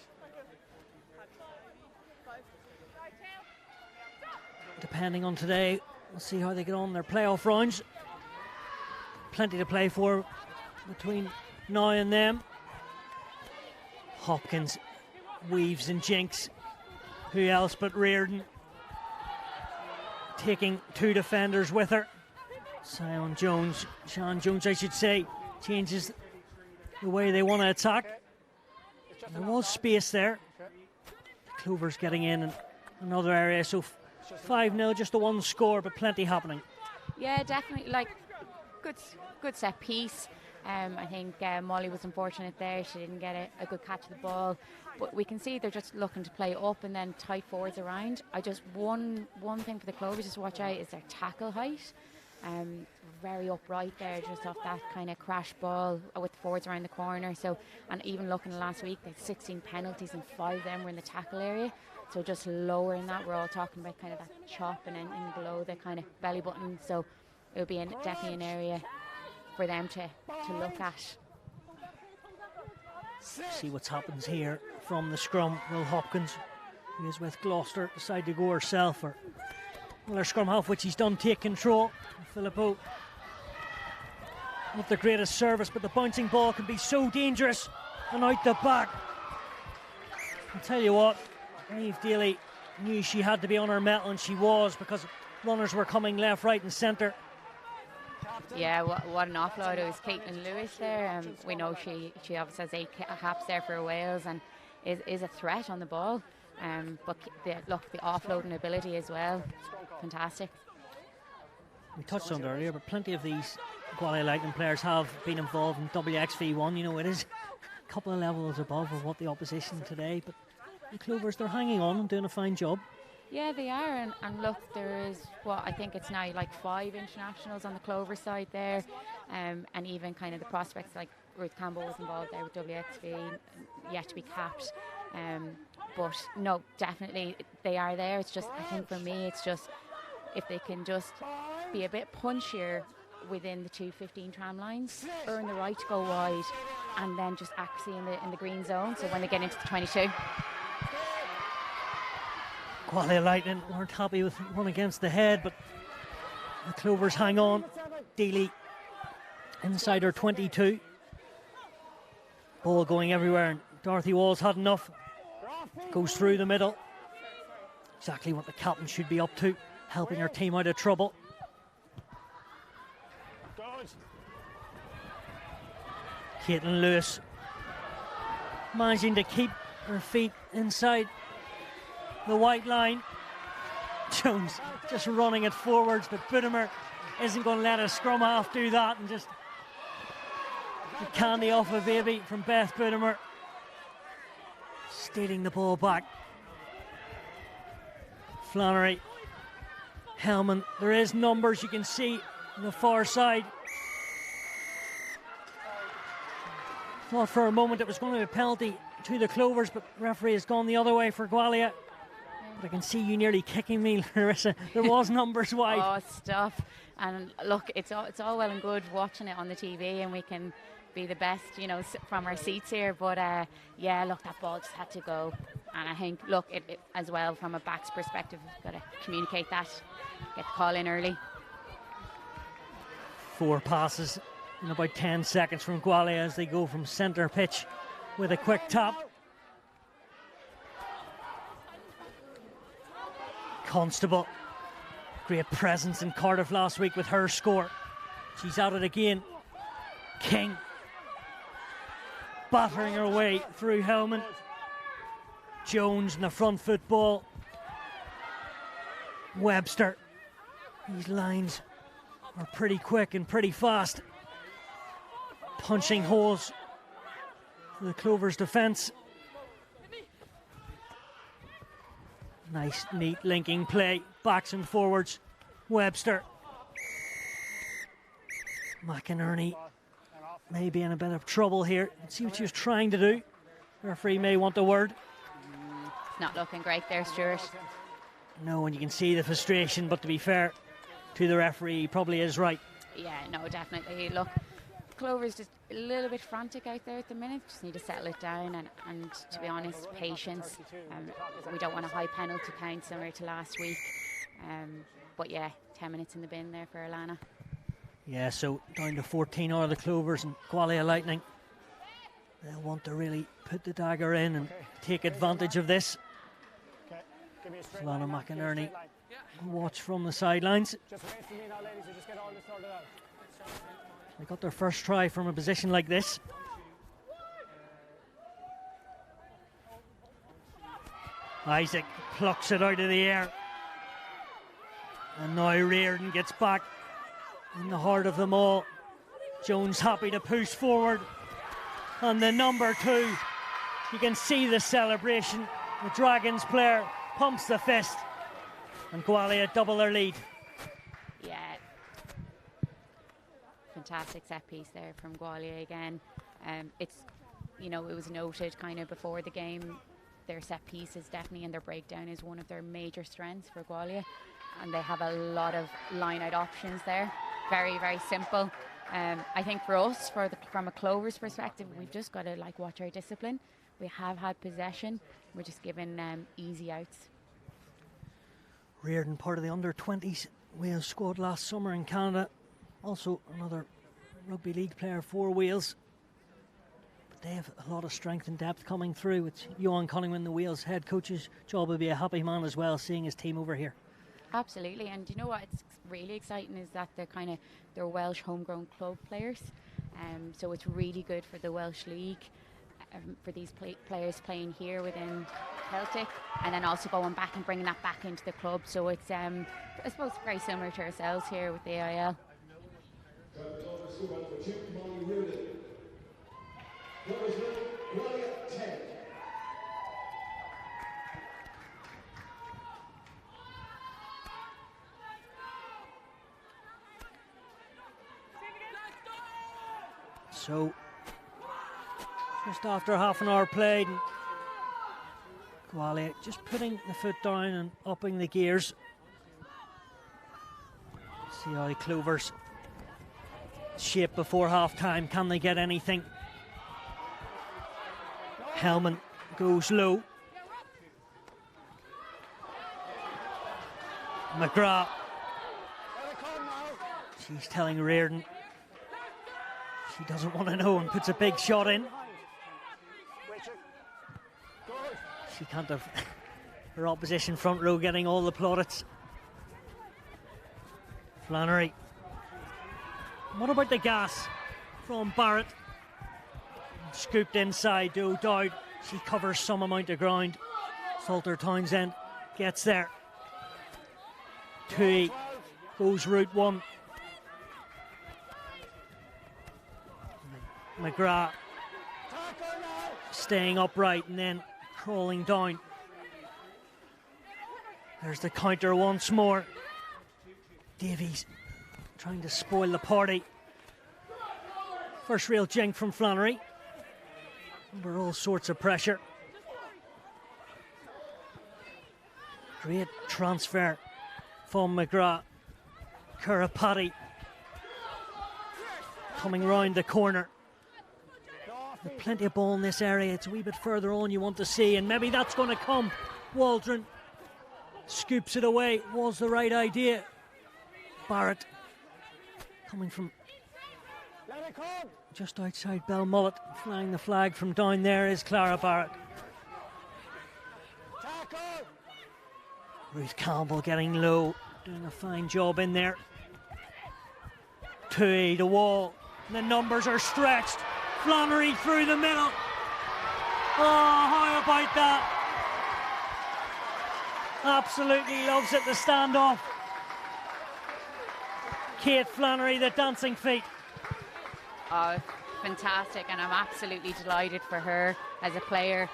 depending on today, we'll see how they get on their playoff rounds. Plenty to play for between now and then. Hopkins, Weaves and Jinks. Who else but Reardon? Taking two defenders with her. Sean Jones, I should say, changes the way they want to attack. There was space there. Clovers getting in another area, so 5-0, just the one score, but plenty happening. Yeah, definitely, like good set piece. I think Molly was unfortunate there. She didn't get a good catch of the ball, but we can see they're just looking to play up and then tight forwards around. One thing for the Clovers just to watch out is their tackle height. Very upright there, just off that kind of crash ball with the forwards around the corner. So, and even looking at last week, they had 16 penalties and 5 of them were in the tackle area. So just lowering that, we're all talking about kind of that chop and then in below the kind of belly button. So it would be definitely an area for them to look at. See what happens here from the scrum. Will Hopkins, who is with Gloucester, decide to go herself, or will her scrum half, which he's done, take control? Filippo, not the greatest service, but the bouncing ball can be so dangerous, and out the back. I'll tell you what, Niamh Daly knew she had to be on her mettle, and she was, because runners were coming left, right and centre. Yeah, what an offload. It was Caitlin Lewis there. We know she obviously has 8 caps there for Wales and is a threat on the ball. But the offloading ability as well, fantastic. We touched on it earlier, but plenty of these Gwalia Lightning players have been involved in WXV1. You know, it is a couple of levels above of what the opposition today, but the Clovers, they're hanging on and doing a fine job. Yeah, they are, and look, there is I think it's now like 5 internationals on the Clover side there, and even kind of the prospects like Ruth Campbell was involved there with WXV, yet to be capped. But no, definitely they are there. It's just, I think for me, it's just if they can just be a bit punchier within the 2:15 tram lines, earn the right to go wide, and then just accuracy in the green zone. So when they get into the 22. Gwalia Lightning weren't happy with one against the head, but the Clovers hang on. Daly inside her 22. Ball going everywhere, and Dorothy Walls had enough. Goes through the middle. Exactly what the captain should be up to, helping her team out of trouble. Caitlin Lewis managing to keep her feet inside the white line. Jones just running it forwards, but Bootemer isn't going to let a scrum half do that, and just the candy off a baby from Beth Bootemer. Stealing the ball back. Flannery, Hellman, there is numbers you can see on the far side. Thought for a moment it was going to be a penalty to the Clovers, but referee has gone the other way for Gwalia. But I can see you nearly kicking me, Larissa. There was numbers wide. Oh, stuff. And look, it's all well and good watching it on the TV, and we can be the best, you know, from our seats here. But yeah, look, that ball just had to go. And I think, look, it as well from a back's perspective, we've got to communicate that, get the call in early. 4 passes in about 10 seconds from Gwalia as they go from centre pitch with a quick tap. Constable, great presence in Cardiff last week with her score. She's at it again. King, battering her way through Hellman. Jones in the front foot ball. Webster. These lines are pretty quick and pretty fast. Punching holes for the Clovers defence. Nice, neat linking play. Backs and forwards. Webster. McInerney may be in a bit of trouble here. Let's see what she was trying to do. Referee may want a word. It's not looking great there, Stuart. No, and you can see the frustration, but to be fair to the referee, he probably is right. Yeah, no, definitely. Look, Clover's just a little bit frantic out there at the minute. Just need to settle it down and to be honest, patience. We don't want a high penalty count similar to last week. But yeah, 10 minutes in the bin there for Alana. Yeah, so down to 14 are the Clovers, and Gwalia Lightning, they'll want to really put the dagger in and take advantage of this. Alana McInerney watch from the sidelines. They got their first try from a position like this. Isaac plucks it out of the air. And now Reardon gets back in the heart of them all. Jones happy to push forward. And the number 2, you can see the celebration. The Dragons player pumps the fist. And Gwalia double their lead. Yeah. Fantastic set piece there from Gwalia again. It's, you know, it was noted kind of before the game, their set piece is definitely, and their breakdown is one of their major strengths for Gwalia. And they have a lot of line-out options there. Very, very simple. I think for us, from a Clovers perspective, we've just got to watch our discipline. We have had possession. We're just given easy outs. Reardon, part of the under-20s Wales squad last summer in Canada. Also another rugby league player for Wales. But they have a lot of strength and depth coming through. With Johan Cunnington, the Wales head coach's job, will be a happy man as well, seeing his team over here. Absolutely, and you know what? It's really exciting is that they're Welsh homegrown club players, so it's really good for the Welsh League, for these players playing here within Celtic, and then also going back and bringing that back into the club. So it's, I suppose, very similar to ourselves here with the AIL. So, just after half an hour played, and Gwalia just putting the foot down and upping the gears. See how the Clovers shape before half time. Can they get anything? Hellman goes low. McGrath. She's telling Reardon she doesn't want to know and puts a big shot in. She can't have her opposition front row getting all the plaudits. Flannery. What about the gas from Barrett? Scooped inside to O'Dowd. She covers some amount of ground. Salter Townsend gets there. 2 goes route 1. McGrath staying upright and then crawling down. There's the counter once more. Davies trying to spoil the party. First real jink from Flannery. Under all sorts of pressure. Great transfer from McGrath. Kurapati coming round the corner. There's plenty of ball in this area. It's a wee bit further on you want to see, and maybe that's going to come. Waldron scoops it away. Was the right idea. Barrett coming from just outside Belmullet. Flying the flag from down there is Clara Barrett. Ruth Campbell getting low, doing a fine job in there. Tui, the wall. The numbers are stretched. Flannery through the middle. Oh, how about that? Absolutely loves it, the standoff. Kate Flannery, the dancing feet. Oh, fantastic, and I'm absolutely delighted for her as a player.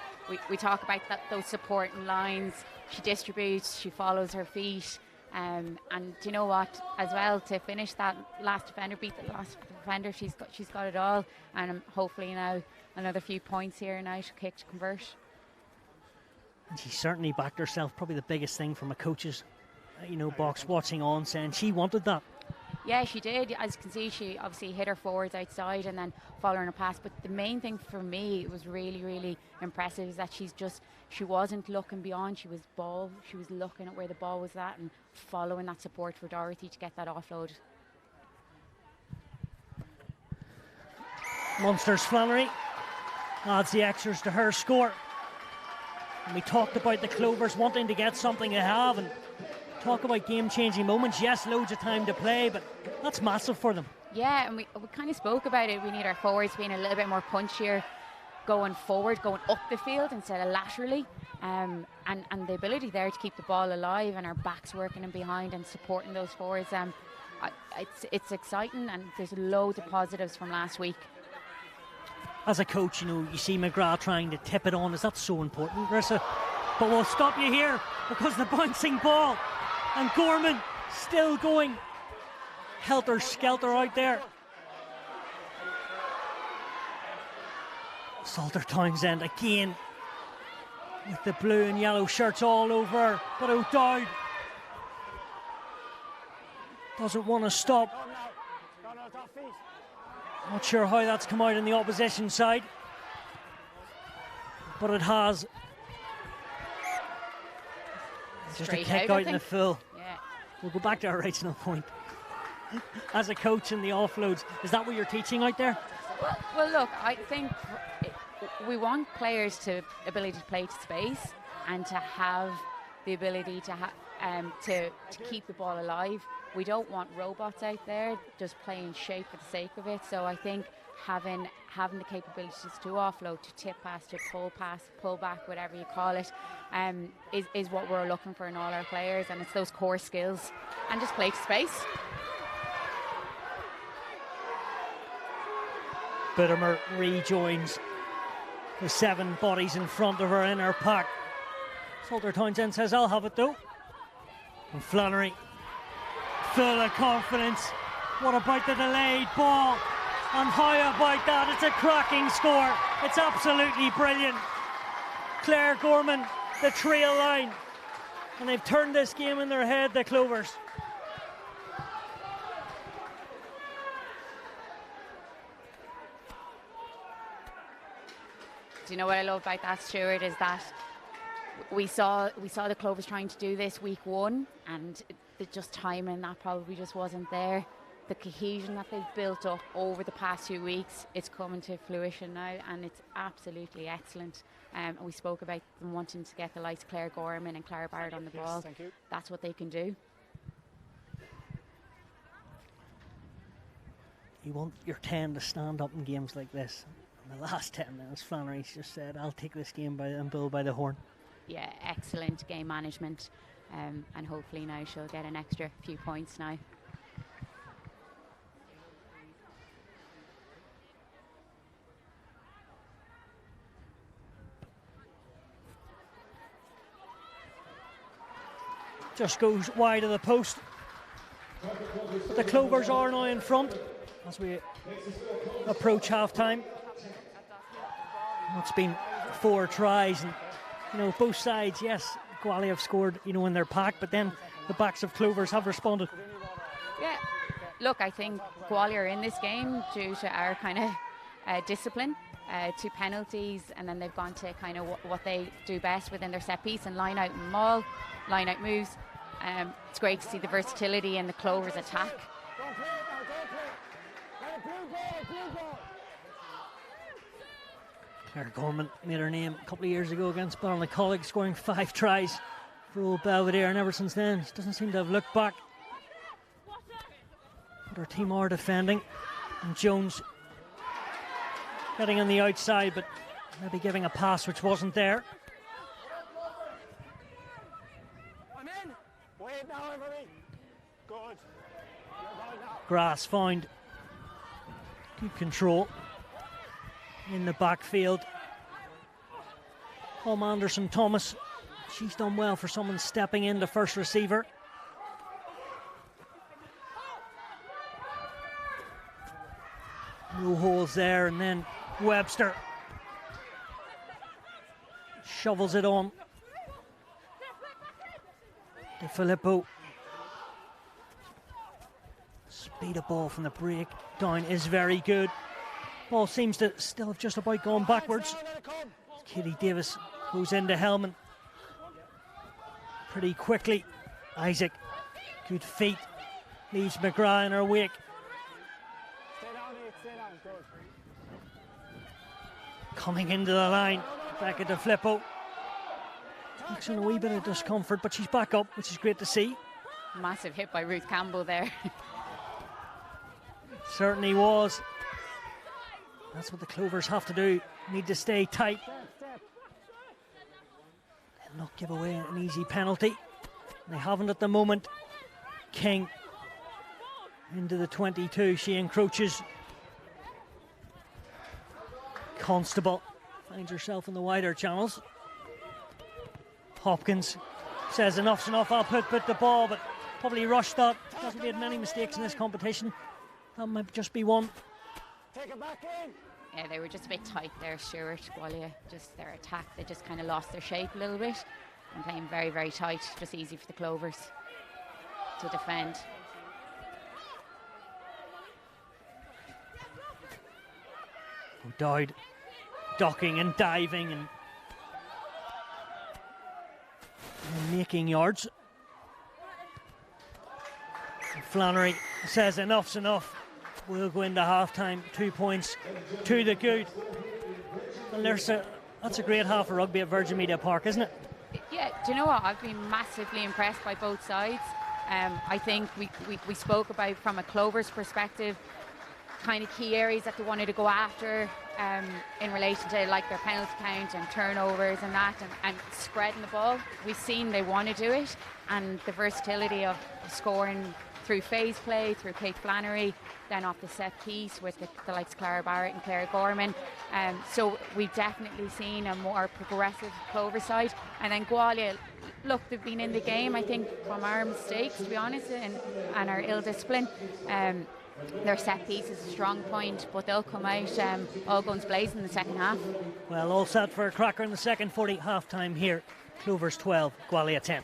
We talk about those supporting lines. She distributes, she follows her feet, and do you know what? As well, to finish that last defender, beat the last defender, she's got it all, and hopefully now another few points here now to kick to convert. And she certainly backed herself. Probably the biggest thing from a coach's, box watching on, saying she wanted that. Yeah, she did. As you can see, she obviously hit her forwards outside and then following a pass. But the main thing for me was really, really impressive is that she wasn't looking beyond. She was looking at where the ball was at and following that support for Dorothy to get that offload. Munster's Flannery adds the extras to her score. And we talked about the Clovers wanting to get something they have, and talk about game-changing moments. Yes, loads of time to play, but that's massive for them. Yeah, and we kind of spoke about it. We need our forwards being a little bit more punchier, going forward, going up the field instead of laterally, and the ability there to keep the ball alive and our backs working in behind and supporting those forwards. It's exciting, and there's loads of positives from last week. As a coach, you see McGrath trying to tip it on. Is that so important, Marissa? But we'll stop you here because the bouncing ball and Gorman still going helter-skelter out there. Salter Townsend again with the blue and yellow shirts all over, but O'Dowd doesn't want to stop. Not sure how that's come out in the opposition side, but it has. Just a kick out in the full. Yeah. We'll go back to our original point. As a coach in the offloads, is that what you're teaching out there? Well, look, I think we want players to ability to play to space and to have the ability to keep the ball alive. We don't want robots out there just playing shape for the sake of it. So I think having the capabilities to offload, to tip pass, to pull back, whatever you call it, is what we're looking for in all our players, and it's those core skills and just play to space. Bittermer rejoins the 7 bodies in front of her in her pack. Salter Townsend says, I'll have it though. And Flannery, full of confidence. What about the delayed ball? And how about that? It's a cracking score. It's absolutely brilliant. Claire Gorman, the trail line. And they've turned this game in their head, the Clovers. Do you know what I love about that, Stuart, is that we saw the Clovers trying to do this week 1, and just timing that probably just wasn't there. The cohesion that they've built up over the past 2 weeks, it's coming to fruition now, and it's absolutely excellent. And we spoke about them wanting to get the likes of Claire Gorman and Clara Barrett on the ball. Thank you. That's what they can do. You want your 10 to stand up in games like this. In the last 10 minutes, Flannery's just said, I'll take this game and bull by the horn. Yeah, excellent game management. and hopefully now she'll get an extra few points now. Just goes wide of the post. But the Clovers are now in front as we approach half-time. It's been 4 tries, and both sides, yes, Gwalia have scored, in their pack, but then the backs of Clovers have responded. Yeah, look, I think Gwalia are in this game due to our kind of discipline, 2 penalties, and then they've gone to kind of what they do best within their set piece and line out and maul, line out moves. It's great to see the versatility in the Clovers attack. Claire Gorman made her name a couple of years ago against Ballina College, scoring 5 tries for Old Belvedere, and ever since then she doesn't seem to have looked back. But her team are defending, and Jones getting on the outside, but maybe giving a pass which wasn't there. I'm in. Wait now, everybody. Good. Grass found good control in the backfield. Anderson Thomas, she's done well for someone stepping in, the first receiver. No holes there, and then Webster shovels it on to Filippo. Speed of ball from the break down is very good. Ball seems to still have just about gone backwards. Kitty Davis goes into Hellman pretty quickly. Isaac, good feet, leaves McGrath in her wake. Coming into the line, back into Filippo. Looks in a wee bit of discomfort, but she's back up, which is great to see. Massive hit by Ruth Campbell there. Certainly was. That's what the Clovers have to do. Need to stay tight and not give away an easy penalty. They haven't at the moment. King into the 22. She encroaches. Constable finds herself in the wider channels. Hopkins says enough's enough, I'll put the ball, but probably rushed that. Hasn't made many mistakes in this competition. That might just be one. Take it back in. Yeah, they were just a bit tight there, Stuart, Gwalia. Just their attack, they just kind of lost their shape a little bit and playing very, very tight. Just easy for the Clovers to defend. O'Dowd ducking and diving and making yards. Flannery says enough's enough. We'll go into half-time, 2 points to the good. Well, that's a great half of rugby at Virgin Media Park, isn't it? Yeah, do you know what? I've been massively impressed by both sides. I think we spoke about, from a Clovers perspective, kind of key areas that they wanted to go after in relation to like their penalty count and turnovers and that, and spreading the ball. We've seen they want to do it, and the versatility of scoring through phase play, through Kate Flannery, then off the set piece with the likes of Clara Barrett and Claire Gorman. So we've definitely seen a more progressive Clover side. And then Gwalia, look, they've been in the game, I think, from our mistakes, to be honest, and our ill discipline. Their set piece is a strong point, but they'll come out all guns blazing in the second half. Well, all set for a cracker in the second 40, half-time here. Clovers 12, Gwalia 10.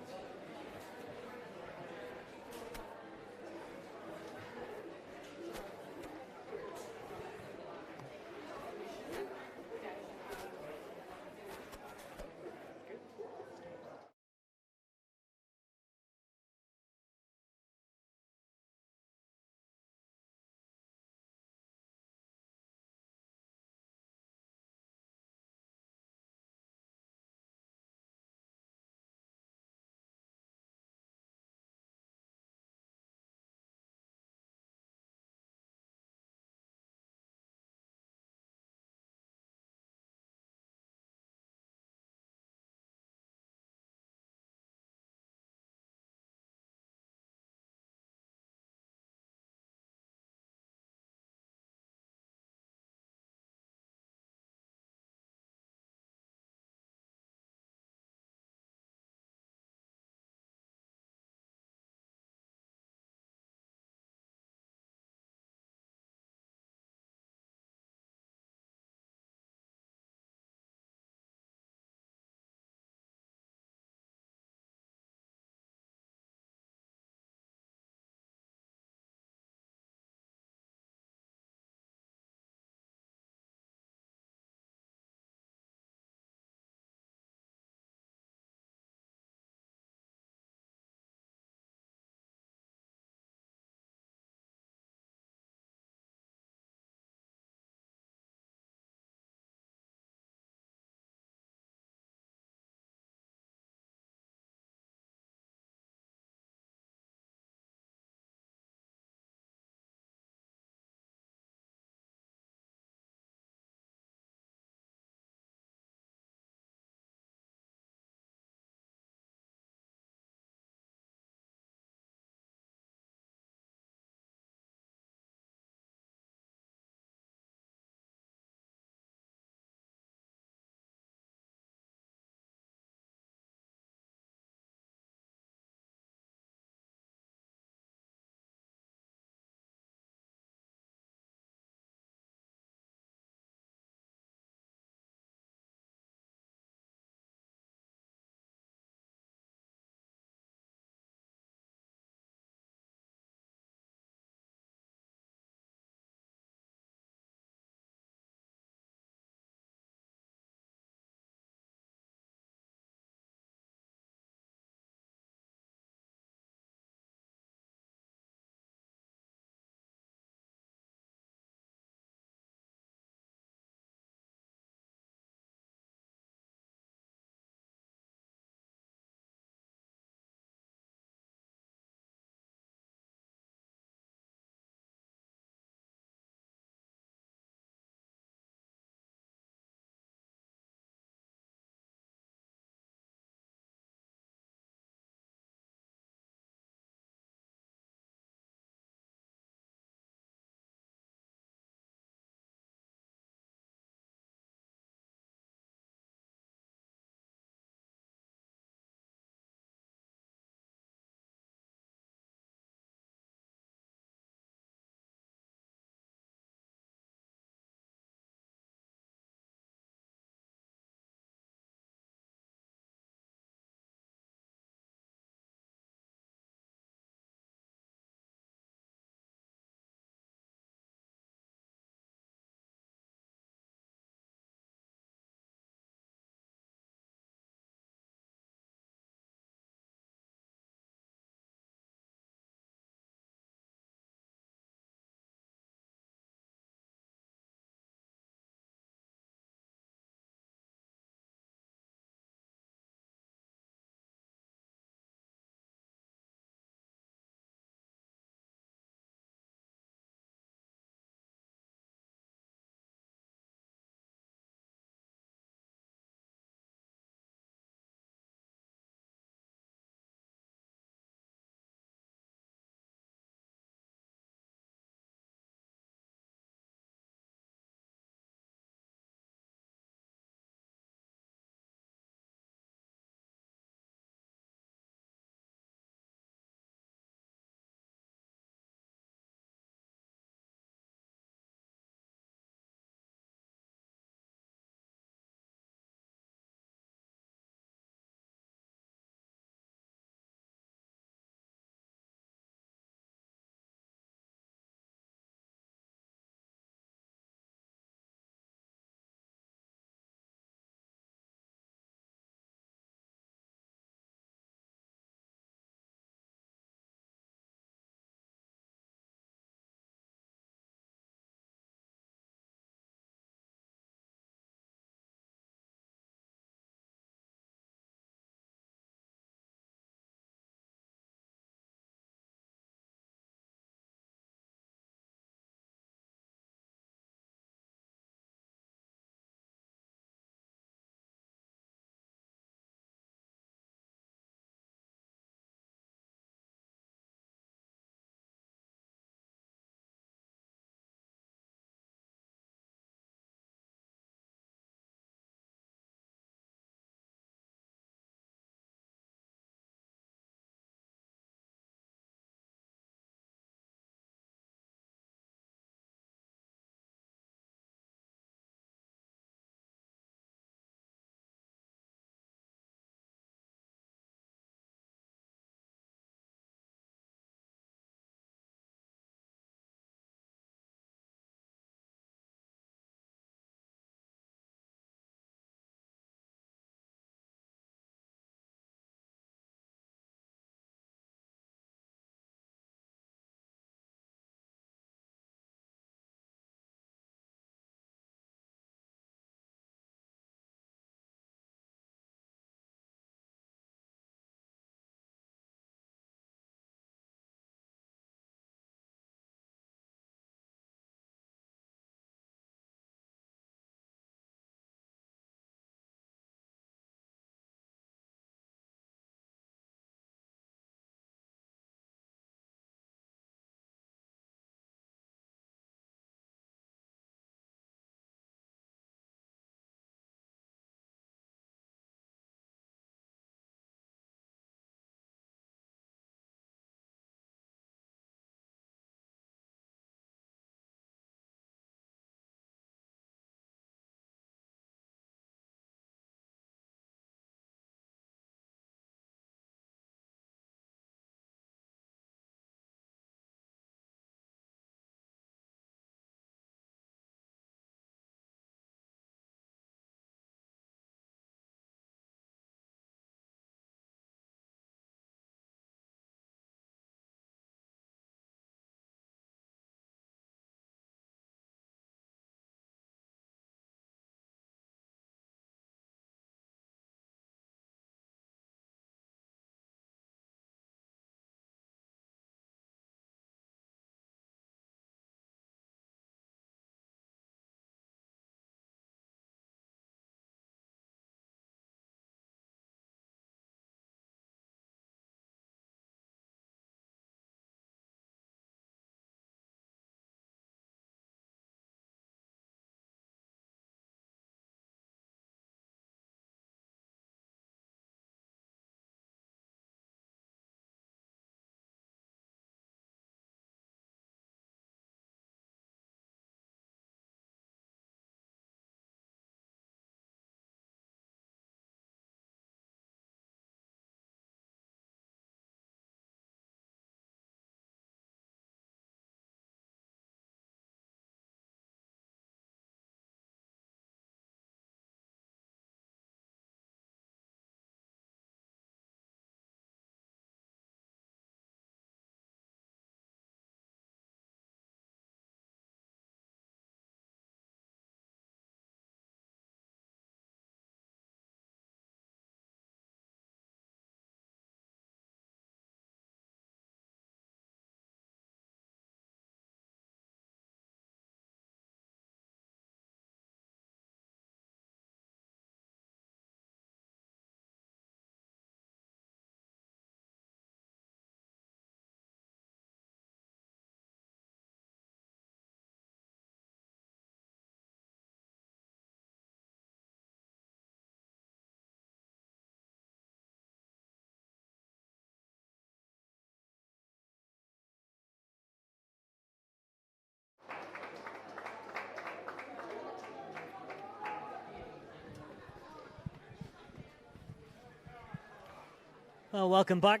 Well, welcome back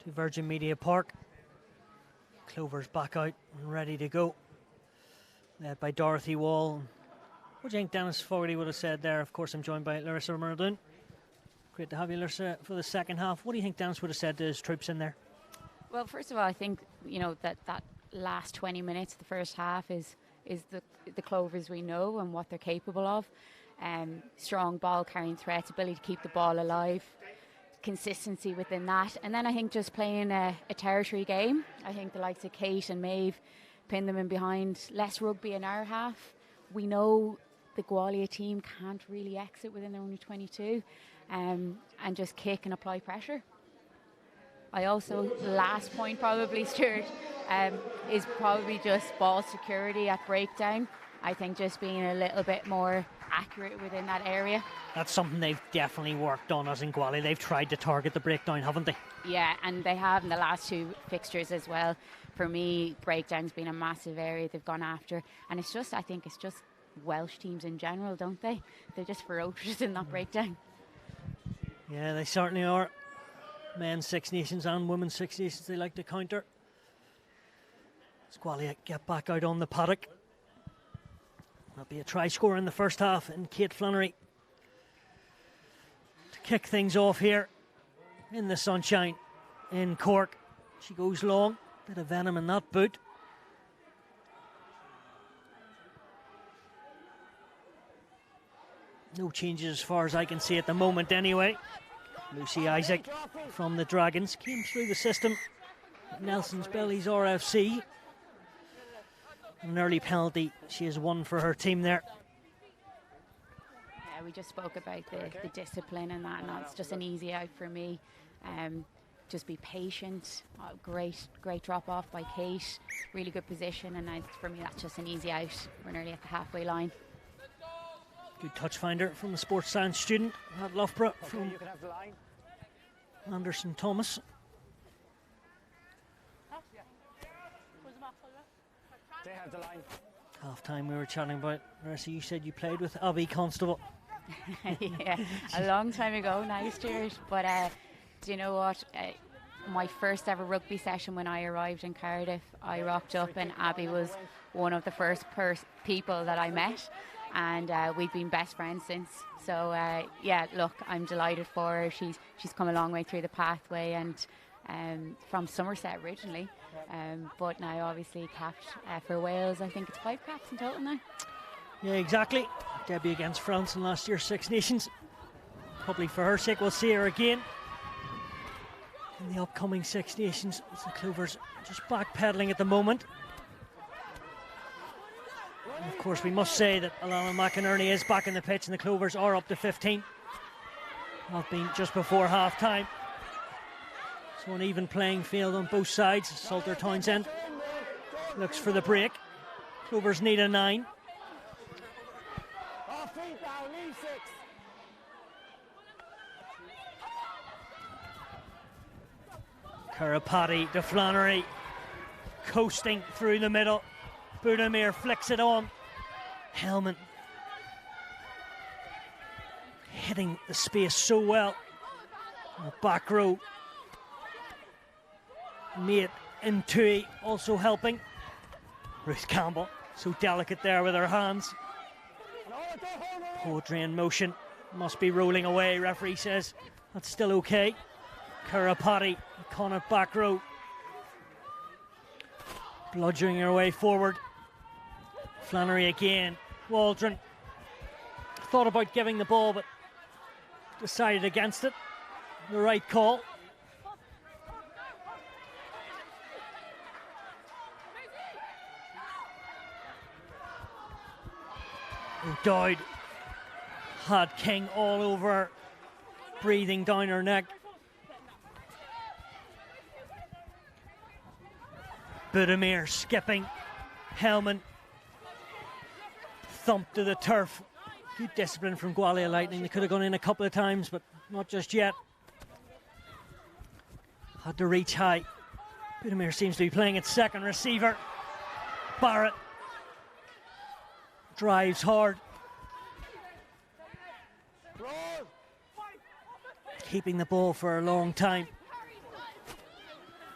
to Virgin Media Park. Clovers back out and ready to go. Led by Dorothy Wall. What do you think Dennis Fogarty would have said there? Of course, I'm joined by Larissa Murdoon. Great to have you, Larissa, for the second half. What do you think Dennis would have said to his troops in there? Well, first of all, I think, that last 20 minutes, the first half, is the Clovers we know and what they're capable of. Strong ball carrying threats, ability to keep the ball alive, consistency within that. And then I think just playing a territory game. I think the likes of Kate and Maeve pin them in behind. Less rugby in our half. We know the Gwalia team can't really exit within their only 22 and just kick and apply pressure. I also, last point probably, Stuart, is probably just ball security at breakdown. I think just being a little bit more accurate within that area. That's something they've definitely worked on as in Gwalia. They've tried to target the breakdown, haven't they? Yeah, and they have in the last two fixtures as well. For me, breakdown's been a massive area they've gone after. And I think it's just Welsh teams in general, don't they? They're just ferocious in that breakdown. Yeah, they certainly are. Men's Six Nations and Women's Six Nations, they like to counter. Gwalia get back out on the paddock. That'll be a try scorer in the first half, and Kate Flannery to kick things off here in the sunshine in Cork. She goes long, bit of venom in that boot. No changes as far as I can see at the moment anyway. Lucy Isaac from the Dragons came through the system at Nelson's Bellies RFC. An early penalty she has won for her team there. Yeah, we just spoke about the discipline and that, and that's just an easy out for me. Just be patient. Great drop off by Kate. Really good position, and for me that's just an easy out. We're nearly at the halfway line. Good touch finder from the sports science student at Loughborough from Anderson Thomas. They have the line. Half time we were chatting about. Marissa, you said you played with Abby Constable. Yeah, a long time ago now, Stuart. But do you know what? My first ever rugby session when I arrived in Cardiff, I rocked up and Abby was one of the first people that I met. And we've been best friends since. So yeah, look, I'm delighted for her. She's come a long way through the pathway, and from Somerset originally, but now obviously capped for Wales. I think it's 5 caps in total now. Yeah, exactly. Debut against France in last year's Six Nations. Probably for her sake we'll see her again in the upcoming Six Nations. It's the Clovers just backpedaling at the moment. And of course, we must say that Alana McInerney is back in the pitch, and the Clovers are up to 15. Have been just before half time. So an even playing field on both sides. Salter Townsend looks for the break. Clovers need a 9. Off feet now, leave 6. Kurapati to Flannery, coasting through the middle. Budimir flicks it on. Hellman hitting the space so well. Back row. Mate Intui also helping. Ruth Campbell, so delicate there with her hands. Poetry in motion. Must be rolling away, referee says. That's still okay. Kurapati, Connacht back row. Bludgeoning her way forward. Flannery again. Waldron thought about giving the ball, but decided against it. The right call. O'Dowd had King all over her, breathing down her neck. Budimir skipping. Hellman thumped to the turf. Good discipline from Gwalia Lightning. They could have gone in a couple of times, but not just yet. Had to reach high. Budimir seems to be playing at second receiver. Barrett drives hard. keeping the ball for a long time.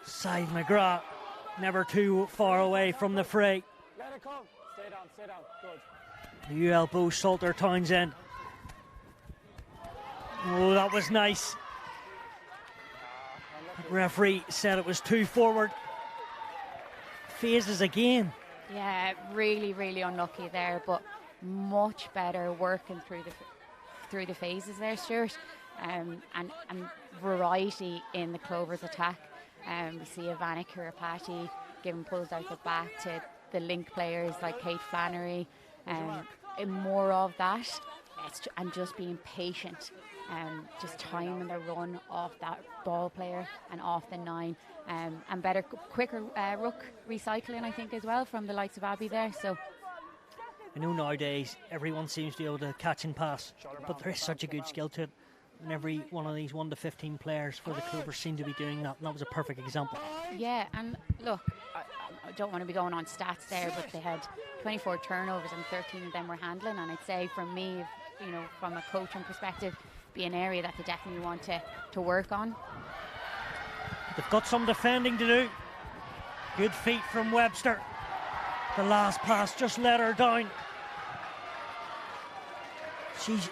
Side McGrath, never too far away from the fray. Let it come. Stay down. Good. The elbow, Salter Townsend. Oh, that was nice. The referee said it was too forward. Phases again. Yeah, really, really unlucky there, but much better working through the phases there, Stuart, and variety in the Clovers attack. We see Ivana Kiripati giving pulls out the back to the link players like Kate Flannery, and more of that. And just being patient, just timing the run off that ball player and off the 9, and better, quicker ruck recycling, I think, as well from the likes of Abby there. So I know nowadays everyone seems to be able to catch and pass, but there is such a good skill to it. And every one of these 1 to 15 players for the Clovers seem to be doing that, and that was a perfect example. Yeah, and look, I don't want to be going on stats there, but they had 24 turnovers and 13 of them were handling, and I'd say from me, you know, from a coaching perspective, be an area that they definitely want to work on. They've got some defending to do. Good feet from Webster. The last pass just let her down. She's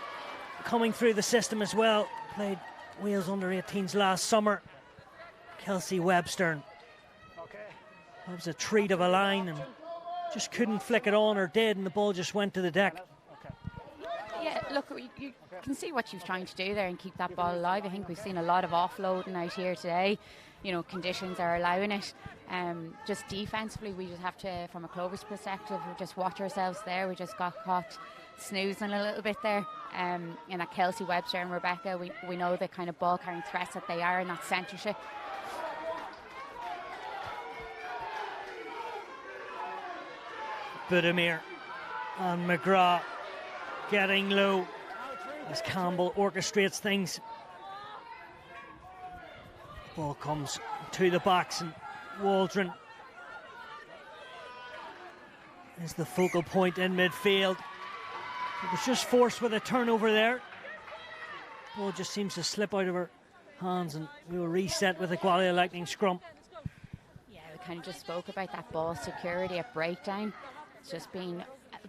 coming through the system as well. Played Wales under-18s last summer. Kelsey Webster. That was a treat of a line and just couldn't flick it on, or did, and the ball just went to the deck. Yeah, look, you can see what she's trying to do there and keep that ball alive. I think we've seen a lot of offloading out here today. You know, conditions are allowing it. Just defensively, we just have to, from a Clovers perspective, we just watch ourselves there. We just got caught snoozing a little bit there. And that Kelsey Webster and Rebecca, we know the kind of ball carrying threats that they are in that centreship. Budimir and McGrath getting low as Campbell orchestrates things. Ball comes to the backs, and Waldron is the focal point in midfield. It was just forced with a turnover there. Ball just seems to slip out of her hands, and we will reset with a Gwalia Lightning scrum. Yeah, we kind of just spoke about that ball security at breakdown. It's just been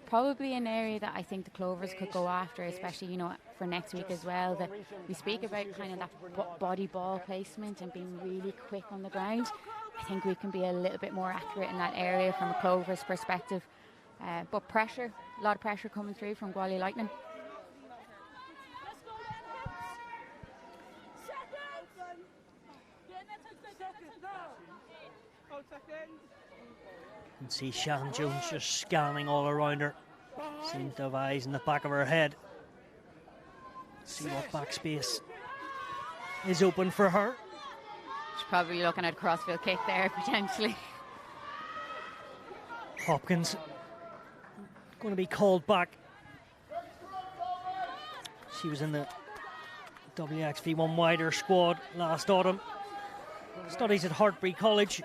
probably an area that I think the Clovers could go after, especially, you know, for next week as well. That we speak about kind of that body ball placement and being really quick on the ground. I think we can be a little bit more accurate in that area from a Clovers perspective. But pressure, a lot of pressure coming through from Gwalia Lightning. You can see Shan Jones just scanning all around her. Seems to have eyes in the back of her head. See what backspace is open for her. She's probably looking at a crossfield kick there, potentially. Hopkins going to be called back. She was in the WXV1 wider squad last autumn. Studies at Rd3 College.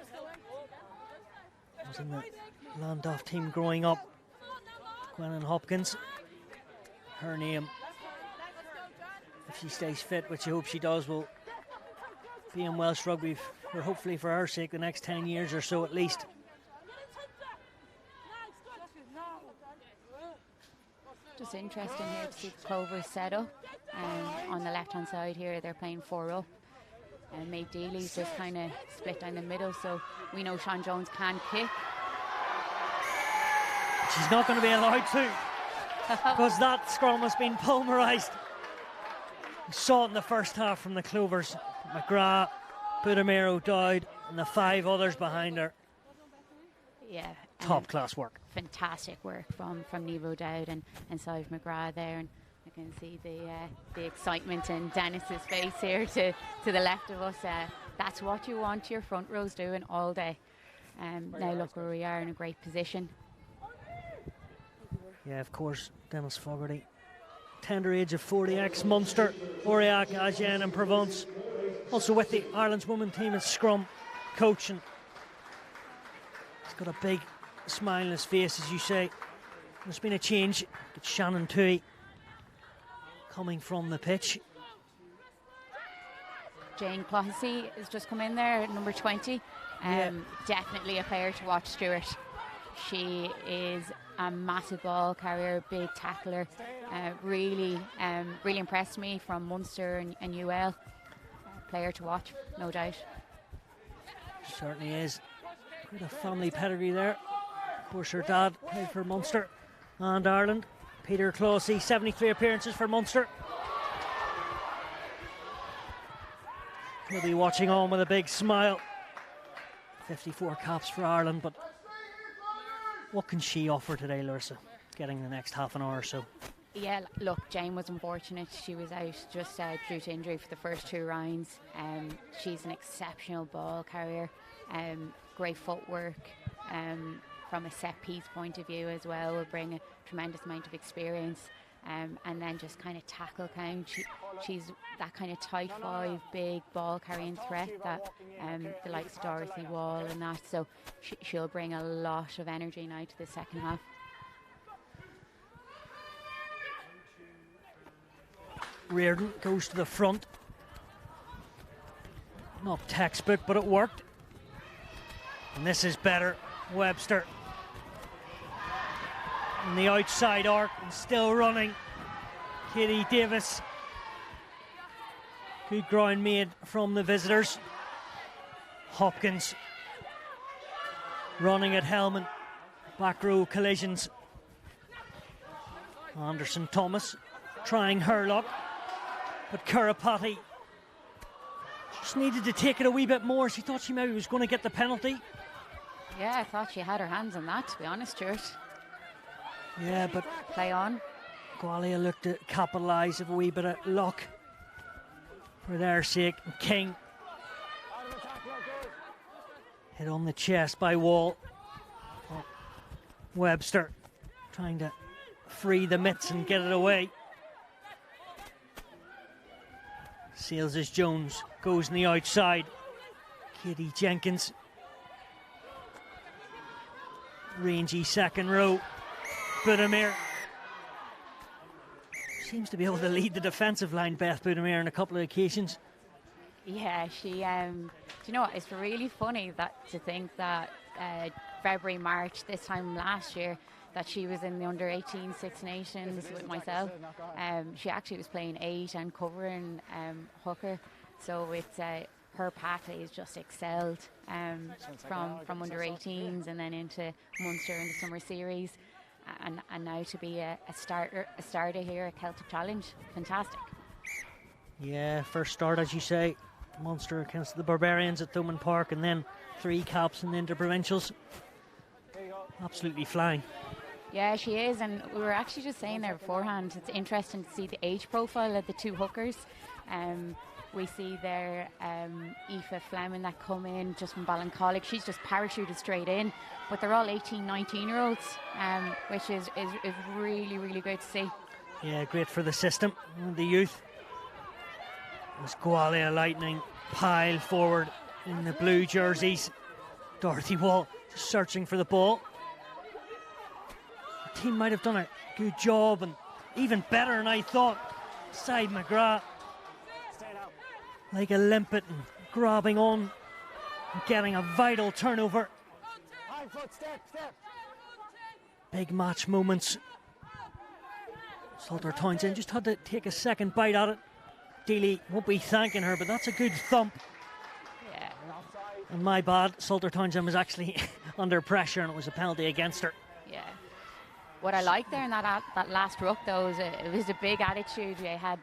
Was in the Landolph team growing up. Gwennon Hopkins. Her name, if she stays fit, which I hope she does, will be in Welsh rugby for, hopefully for her sake, the next 10 years or so at least. Just interesting here to see the Clovers set up. On the left hand side here, they're playing 4 up. And Maeve Dealey's just kind of split down the middle, so we know Sean Jones can kick. She's not going to be allowed to, because that scrum has been pulverised. We saw it in the first half from the Clovers. McGrath, Budimir O'Dowd, and the 5 others behind her. Yeah. Top class work. Fantastic work from Niamh O'Dowd and Sive McGrath there. And I can see the excitement in Dennis's face here to the left of us. That's what you want your front rows doing all day. Now look where we are, in a great position. Yeah, of course, Dennis Fogarty. Tender age of 40, ex-Munster, Aurillac, Agen and Provence. Also with the Ireland's women team at scrum, coaching. He's got a big smile on his face, as you say. There's been a change. It's Shannon Toohey coming from the pitch. Jane Clohessy has just come in there, number 20. Definitely a player to watch, Stuart. She is a massive ball carrier, big tackler. Really impressed me from Munster and UL. Player to watch, no doubt. Certainly is. Quite a family pedigree there. Of course, her dad played for Munster and Ireland. Peter Clohessy, 73 appearances for Munster. He'll be watching on with a big smile. 54 caps for Ireland, but what can she offer today, Larissa, getting the next half an hour or so? Yeah, look, Jane was unfortunate. She was out just due to injury for the first 2 rounds. She's an exceptional ball carrier, great footwork. From a set piece point of view as well, will bring a tremendous amount of experience. And then just kind of tackle count. She's that kind of tight 5, big ball carrying threat that the likes of Dorothy Wall and that. So she'll bring a lot of energy now to the second half. Reardon goes to the front. Not textbook, but it worked. And this is better. Webster on the outside arc and still running. Katie Davis. Good ground made from the visitors. Hopkins running at Hellman. Back row collisions. Anderson Thomas trying her luck. But Kurapati just needed to take it a wee bit more. She thought she maybe was going to get the penalty. Yeah, I thought she had her hands on that, to be honest, Stuart. Yeah, but play on. Gwalia looked to capitalise with a wee bit of luck for their sake. King hit on the chest by Wall. Oh, Webster trying to free the mitts and get it away. Seals as Jones goes on the outside. Katie Jenkins. Rangy second row. Budimir seems to be able to lead the defensive line, Beth Budimir, on a couple of occasions. Yeah, she. Do you know what? It's really funny to think that February, March this time last year that she was in the under-18 Six Nations with myself. She actually was playing 8 and covering hooker, so it's her pathway is just excelled from under-18s and then into Munster in the summer series, and now to be a starter here at Celtic Challenge, fantastic. Yeah, first start, as you say, Munster against the Barbarians at Thomond Park, and then 3 caps in the interprovincials. Absolutely flying. Yeah, she is, and we were actually just saying there beforehand, it's interesting to see the age profile of the 2 hookers. We see there Aoife Fleming that come in just from Ballincollig. She's just parachuted straight in, but they're all 18, 19-year-olds, which is really, really great to see. Yeah, great for the system, the youth. As Gwalia Lightning pile forward in the blue jerseys. Dorothy Wall just searching for the ball. The team might have done a good job, and even better than I thought. Side McGrath like a limpet and grabbing on and getting a vital turnover. Big match moments. Salter Townsend just had to take a second bite at it. Dealey won't be thanking her, but that's a good thump. Yeah. And my bad, Salter Townsend was actually under pressure and it was a penalty against her. Yeah. What I liked there in that last ruck, though, is it was a big attitude. They had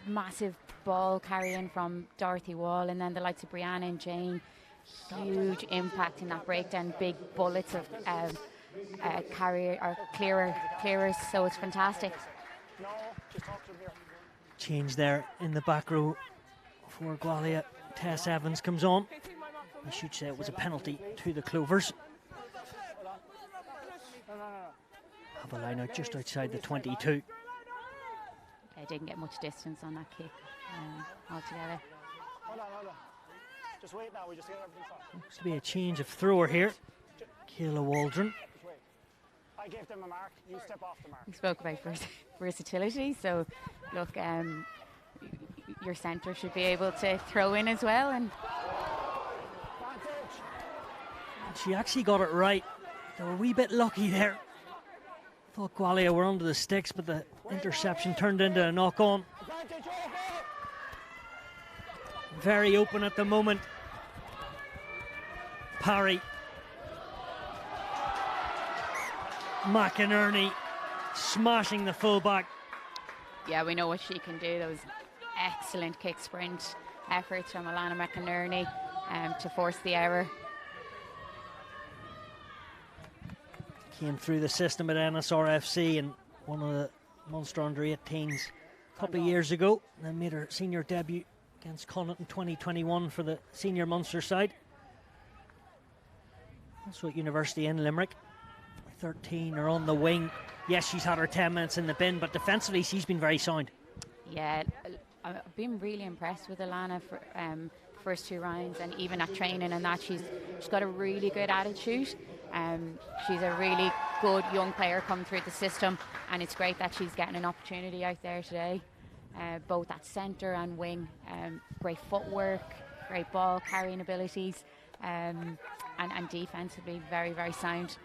massive ball carrying from Dorothy Wall, and then the likes of Brianna and Jane. Huge impact in that breakdown. Big bullets of carrier or clearers. So it's fantastic. Change there in the back row for Gwalia. Tess Evans comes on. I should say it was a penalty to the Clovers. Have a line out just outside the 22. They didn't get much distance on that kick altogether. Hold on. Just wait now, we just get everything fine. Looks to be a change of thrower here. Kayla Waldron. Just wait. I gave them a mark, you step off the mark. We spoke about versatility, so look, your centre should be able to throw in as well. And she actually got it right. They were a wee bit lucky there. Thought Gwalia were under the sticks, but the interception turned into a knock-on. Very open at the moment. Parry. McInerney smashing the fullback. Yeah, we know what she can do. Those excellent kick sprint efforts from Alana McInerney to force the error. Came through the system at NSRFC and one of the Munster under-18s a couple of years ago, and then made her senior debut against Connacht in 2021 for the senior Munster side. Also at University in Limerick. 13 are on the wing. Yes, she's had her 10 minutes in the bin, but defensively she's been very sound. Yeah, I've been really impressed with Alana for first 2 rounds, and even at training and that, she's got a really good attitude. She's a really good young player coming through the system, and it's great that she's getting an opportunity out there today, both at centre and wing. Great footwork, great ball carrying abilities, and defensively very, very sound.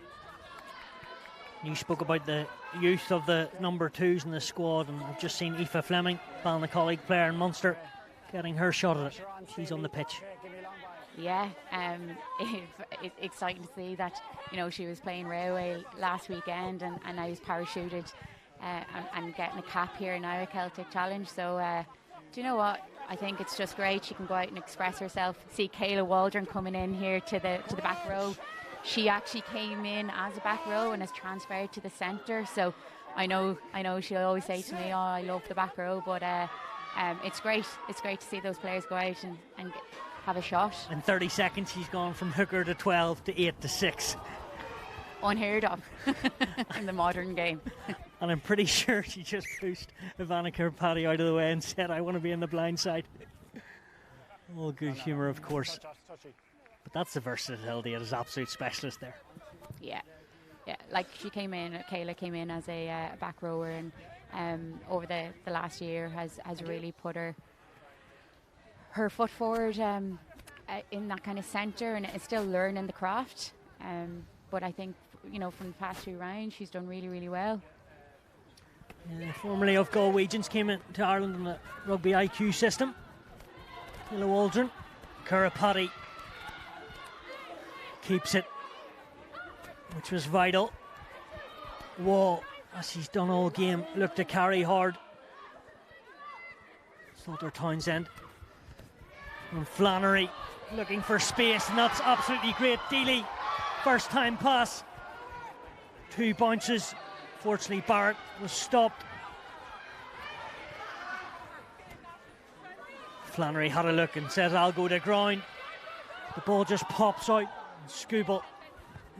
You spoke about the youth of the number 2s in the squad, and I've just seen Aoife Fleming, Ballincollig player in Munster, getting her shot at it. She's on the pitch. Yeah, it's exciting to see that, she was playing Railway last weekend and now was parachuted and getting a cap here now at Celtic Challenge. So do you know what? I think it's just great. She can go out and express herself. See Kayla Waldron coming in here to the back row. She actually came in as a back row and has transferred to the centre. So I know she'll always say to me, "Oh, I love the back row," but it's great. It's great to see those players go out and have a shot. In 30 seconds, she's gone from hooker to 12 to 8 to 6. Unheard of in the modern game. And I'm pretty sure she just pushed Ivana Kirkpatrick out of the way and said, "I want to be in the blind side." All good humour, of course. But that's the versatility as absolute specialist there. Yeah. Like Kayla came in as a back rower, and over the last year has really put her foot forward in that kind of centre, and is still learning the craft. But I think, from the past 2 rounds, she's done really, really well. Yeah, formerly of Galwegians, came into Ireland in the Rugby IQ system. Kayla Waldron, Kirkpatrick keeps it, which was vital. Wall, as she's done all game, looked to carry hard. Slaughter Townsend. And Flannery looking for space, and that's absolutely great. Dealey, first time pass. 2 bounces. Fortunately, Barrett was stopped. Flannery had a look and said, "I'll go to ground." The ball just pops out. Scooble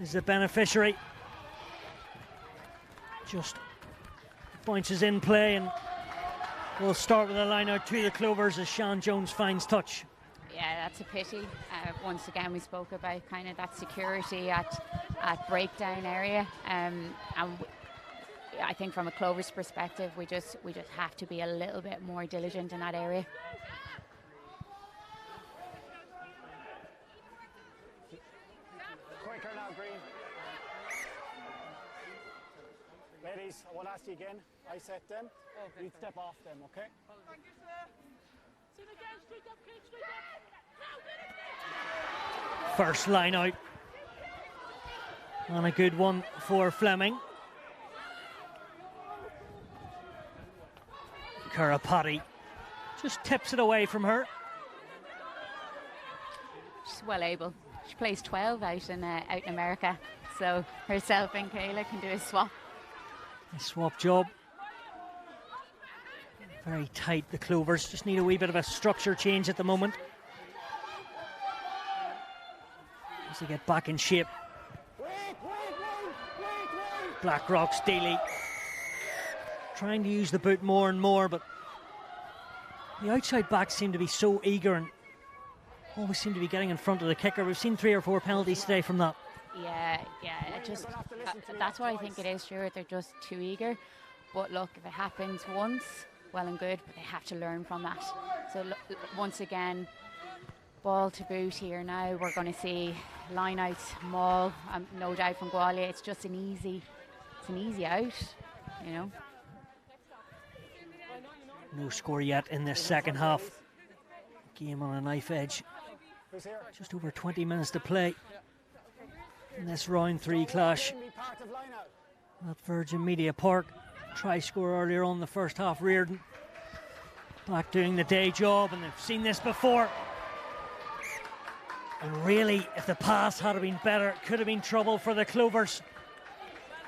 is the beneficiary. Just bounces in play, and we'll start with a line out to the Clovers as Sean Jones finds touch. Yeah, that's a pity. Once again, we spoke about kind of that security at breakdown area, and I think from a Clovers perspective, we just have to be a little bit more diligent in that area. Quicker now, Green. Ladies, I won't ask you again. I set them. Okay. You step off them, okay? Thank you, sir. First line out. And a good one for Fleming. Kirkpatrick just tips it away from her. She's well able. She plays 12 out in America, so herself and Kayla can do a swap. A swap job. Very tight, the Clovers. Just need a wee bit of a structure change at the moment. As they get back in shape. Blackrock's Daly trying to use the boot more and more, but the outside backs seem to be so eager and always seem to be getting in front of the kicker. We've seen 3 or 4 penalties today from that. Yeah, that's what I think it is, Stuart. They're just too eager. But look, if it happens once, well and good, but they have to learn from that. So once again, ball to boot here now. We're going to see line out maul, no doubt from Gwalia. It's just an easy out, you know. No score yet in this second half. Game on a knife edge. Just over 20 minutes to play in this round 3 clash at Virgin Media Park. Try score earlier on in the first half. Reardon back doing the day job, and they've seen this before. And really, if the pass had been better, it could have been trouble for the Clovers.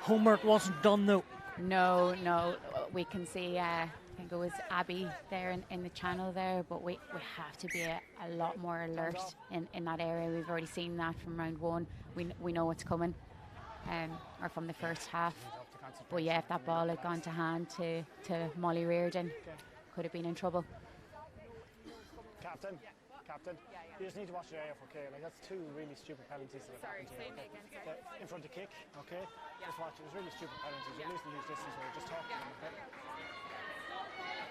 Homework wasn't done though. No, we can see, I think it was Abby there in the channel there, but we have to be a lot more alert in that area. We've already seen that from round 1. We know what's coming, or from the first half. But yeah, if that ball had gone to hand to Molly Reardon, could have been in trouble. Captain, you just need to watch your AF, okay? Like, that's 2 really stupid penalties that have happened to you. Okay? In front of kick, okay? Just watch it. It's really stupid penalties. You're losing huge distance where you're just talking to them, okay?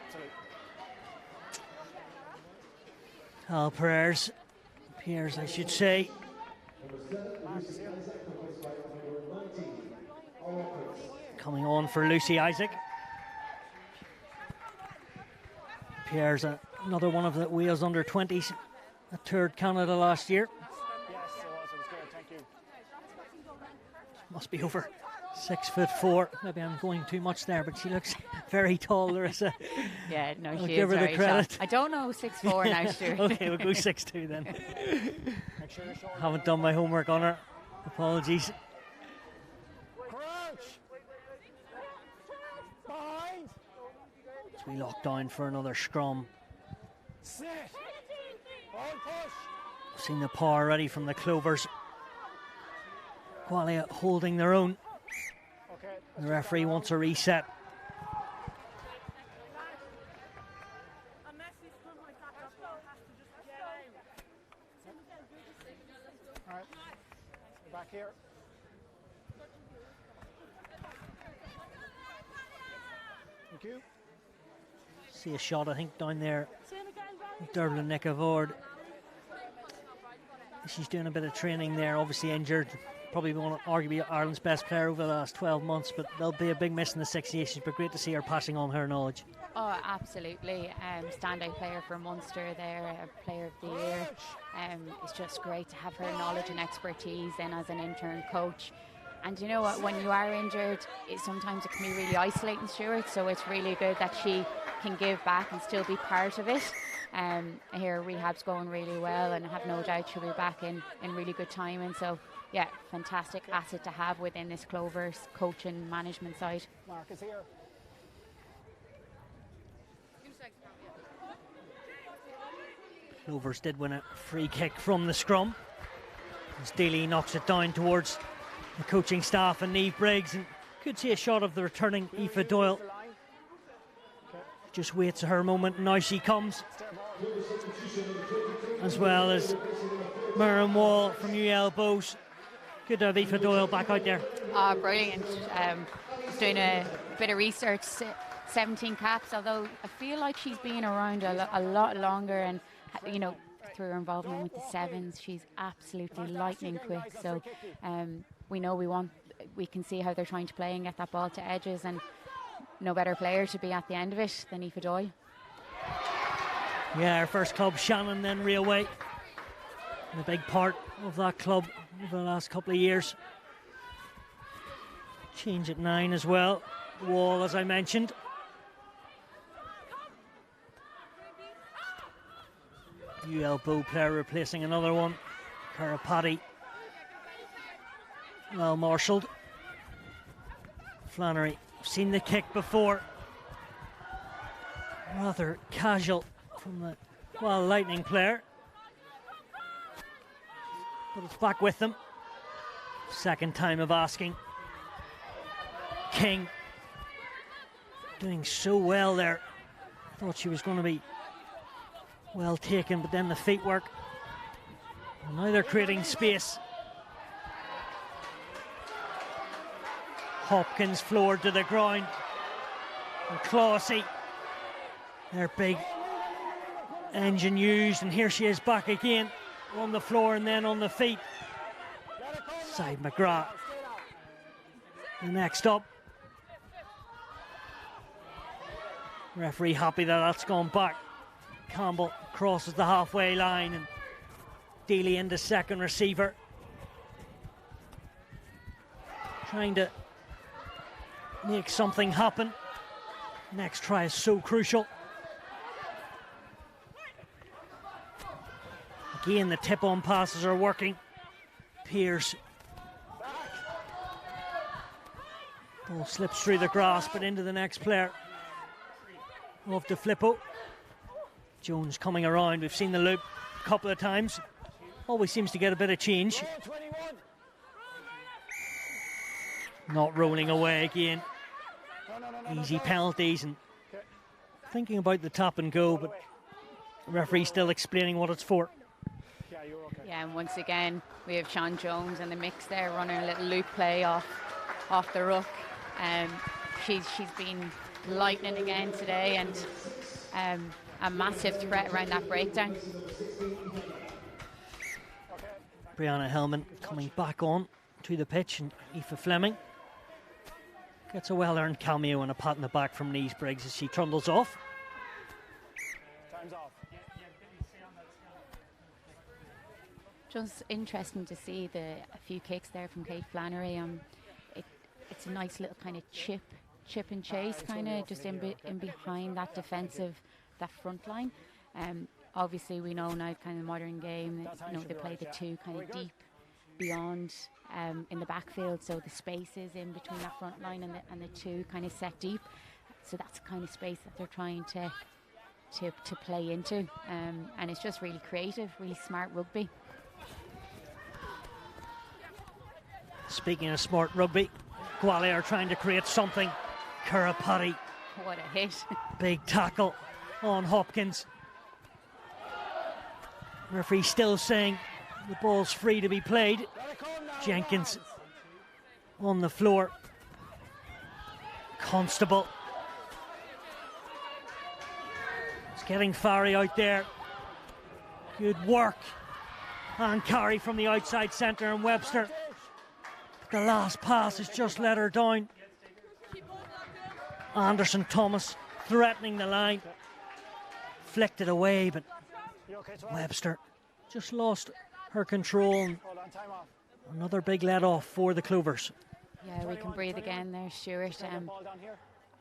Absolutely. All Pears, I should say. Coming on for Lucy Isaac. Pierre's another one of the Wales under-20s that toured Canada last year. Yes, it was good, thank you. Must be over 6'4". Maybe I'm going too much there, but she looks very tall, Larissa. Yeah, no, I'll she give is her the very credit. tall. I don't know 6'4" now, Stuart. Okay, we'll go 6'2" then. Haven't done my homework on her. Apologies. Crouch! Behind! As we lock down for another scrum. Sit! Ball push! Seen the power ready from the Clovers. Gwalia holding their own. Okay. The referee wants a reset. All right. Back here. Thank you. See a shot, I think, down there. Derblin Nickavord. She's doing a bit of training there, obviously injured. Probably arguably Ireland's best player over the last 12 months, but there'll be a big miss in the Six Nations, but great to see her passing on her knowledge. Oh, absolutely. Standout player for Munster there, player of the year. It's just great to have her knowledge and expertise then as an intern coach. And you know what, when you are injured, sometimes it can be really isolating, Stuart, so it's really good that she can give back and still be part of it. Here rehab's going really well, and I have no doubt she'll be back in really good time. And so yeah, fantastic asset to have within this Clovers coaching management side. Mark is here. Clovers did win a free kick from the scrum as Daly knocks it down towards the coaching staff and Niamh Briggs, and could see a shot of the returning Aoife Doyle. Just waits her moment, and now she comes, as well as Miriam Wall from UL Bows. Good to have Aoife Doyle back out there. Oh, brilliant. Doing a bit of research, 17 caps, although I feel like she's been around a lot longer, and you know, through her involvement with the sevens, she's absolutely lightning quick. So we can see how they're trying to play and get that ball to edges, and no better player to be at the end of it than Aoife Doyle. Yeah, our first club, Shannon, then Railway. And a big part of that club over the last couple of years. Change at 9 as well. Wall, as I mentioned. UL Bow player replacing another one. Karapati. Well marshalled. Flannery. Seen the kick before. Rather casual from the Gwalia Lightning player. But it's back with them. Second time of asking. King doing so well there. Thought she was going to be well taken, but then the feet work. And now they're creating space. Hopkins floored to the ground. And Closey Their big engine used, and here she is back again on the floor and then on the feet. Side McGrath. The next up. Referee happy that that's gone back. Campbell crosses the halfway line and Dealey into second receiver. Trying to make something happen. Next try is so crucial. Again, the tip-on passes are working. Pierce. Ball slips through the grass, but into the next player. Off to Flippo. Jones coming around. We've seen the loop a couple of times. Always seems to get a bit of change. Not rolling away again. Easy penalties and thinking about the tap and go, but the referee still explaining what it's for. Yeah, and once again we have Sean Jones in the mix there, running a little loop play off the ruck. She's been lightning again today, and a massive threat around that breakdown. Brianna Hellman coming back on to the pitch, and Aoife Fleming gets a well-earned cameo and a pat in the back from Niamh Briggs as she trundles off. Time's off. Just interesting to see a few kicks there from Kate Flannery. It's a nice little kind of chip and chase, kind of just in behind that that front line. Obviously, we know now kind of modern game that they play the two kind of deep beyond in the backfield, so the spaces in between that front line and the two kind of set deep. So that's the kind of space that they're trying to play into, and it's just really creative, really smart rugby. Speaking of smart rugby, Gwalia are trying to create something. Kurapati. What a hit. Big tackle on Hopkins. Referee still saying the ball's free to be played. Jenkins on the floor. Constable. It's getting Farry out there. Good work. And carry from the outside centre, and Webster. The last pass has just let her down. Anderson Thomas threatening the line. Flicked it away, but Webster just lost her control. Another big let off for the Clovers. Yeah, we can breathe again there, Stuart.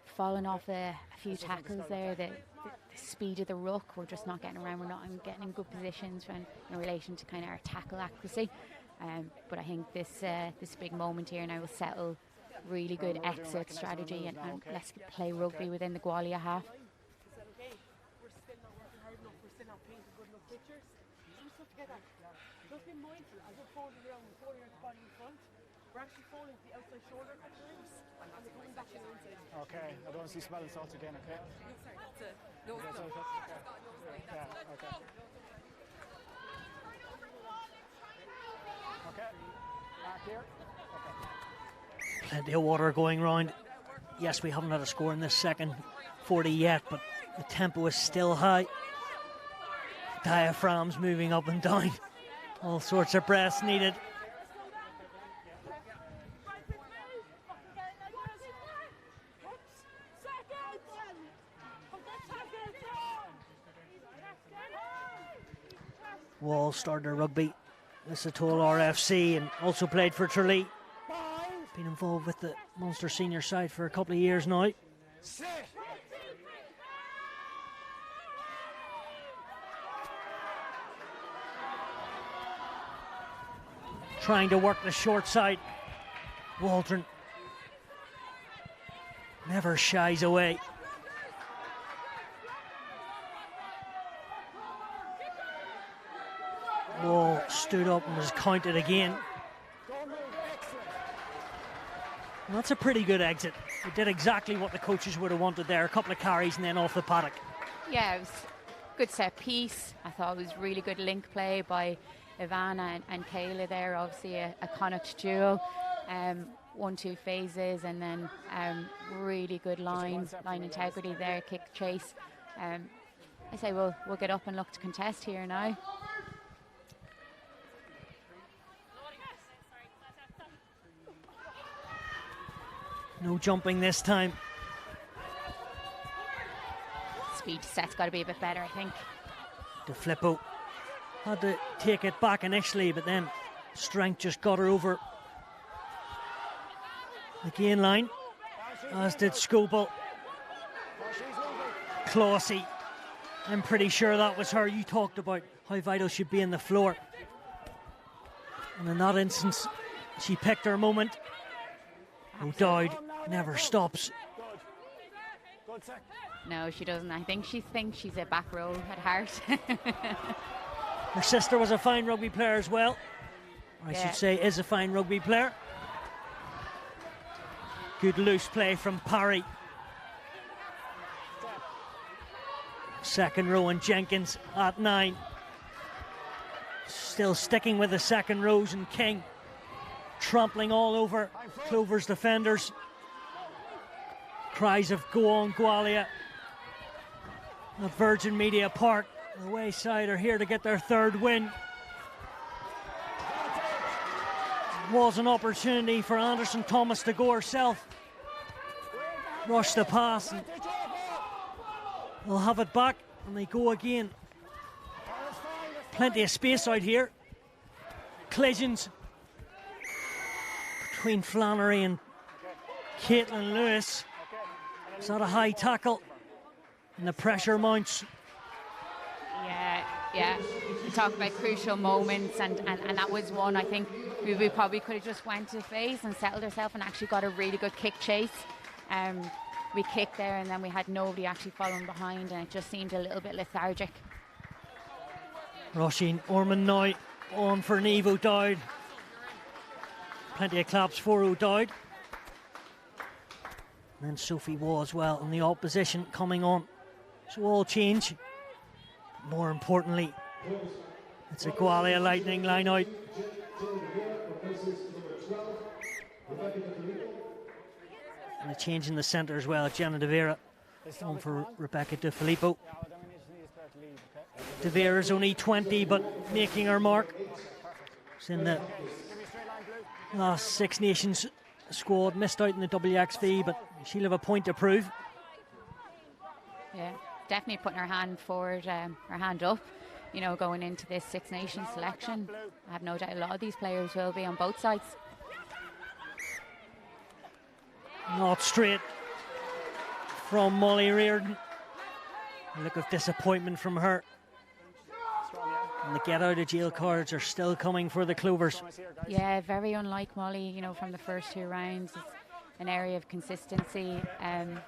Falling off a few tackles there. The speed of the ruck, we're just not getting around. We're not getting in good positions in relation to kind of our tackle accuracy. But I think this big moment here now will settle really good exit strategy and let's play rugby within the Gwalia half. Okay, I don't see smelling salts again, okay? Yeah, okay. Okay, back here. Okay. Plenty of water going round. Yes, we haven't had a score in this second 40 yet, but the tempo is still high. Diaphragms moving up and down. All sorts of breaths needed. Wall started rugby. This is Toll RFC and also played for Tralee. Been involved with the Munster senior side for a couple of years now. Trying to work the short side. Waldron never shies away. Wall stood up and was counted again. And that's a pretty good exit. It did exactly what the coaches would have wanted there. A couple of carries and then off the paddock. Yeah, it was a good set piece. I thought it was really good link play by Ivana and Kayla there. Obviously a Connacht duo. 1-2 phases and then really good line integrity there, kick chase. I say we'll get up and look to contest here now. No jumping this time. Speed set's got to be a bit better, I think. De Filippo had to take it back initially, but then strength just got her over the gain line, as did Scobel. Clossy, I'm pretty sure that was her. You talked about how vital she'd be in the floor, and in that instance she picked her moment. O'Dowd never stops. No, she doesn't. I think she thinks she's a back row at heart. Her sister was a fine rugby player as well. I should say is a fine rugby player. Good loose play from Parry. Second row and Jenkins at 9. Still sticking with the second rows, and King trampling all over Clovers defenders. Cries of go on Gwalia at Virgin Media Park. The Wayside are here to get their third win. Was an opportunity for Anderson Thomas to go herself. Rush the pass, and they'll have it back, and they go again. Plenty of space out here. Collisions between Flannery and Caitlin Lewis. Is that a high tackle? And the pressure mounts. Yeah. We talk about crucial moments, and that was one. I think we probably could have just went to face and settled ourselves and actually got a really good kick chase. We kicked there, and then we had nobody actually following behind, and it just seemed a little bit lethargic. Roisin Ormond now on for Niamh O'Dowd. Plenty of claps for O'Dowd. And then Sophie Waugh as well in the opposition coming on. So all change. More importantly, it's a Gwalia Lightning line out. And a change in the centre as well. Jenna De Vera on for Rebecca De Filippo. De Vera's only 20, but making her mark. She's in the last Six Nations squad, missed out in the WXV, but she'll have a point to prove. Yeah, definitely putting her hand forward, her hand up, you know, going into this Six Nations selection. I have no doubt a lot of these players will be on both sides. Not straight from Molly Reardon. A look of disappointment from her. And the get out of jail cards are still coming for the Clovers. Yeah, very unlike Molly, you know, from the first 2 rounds. It's an area of consistency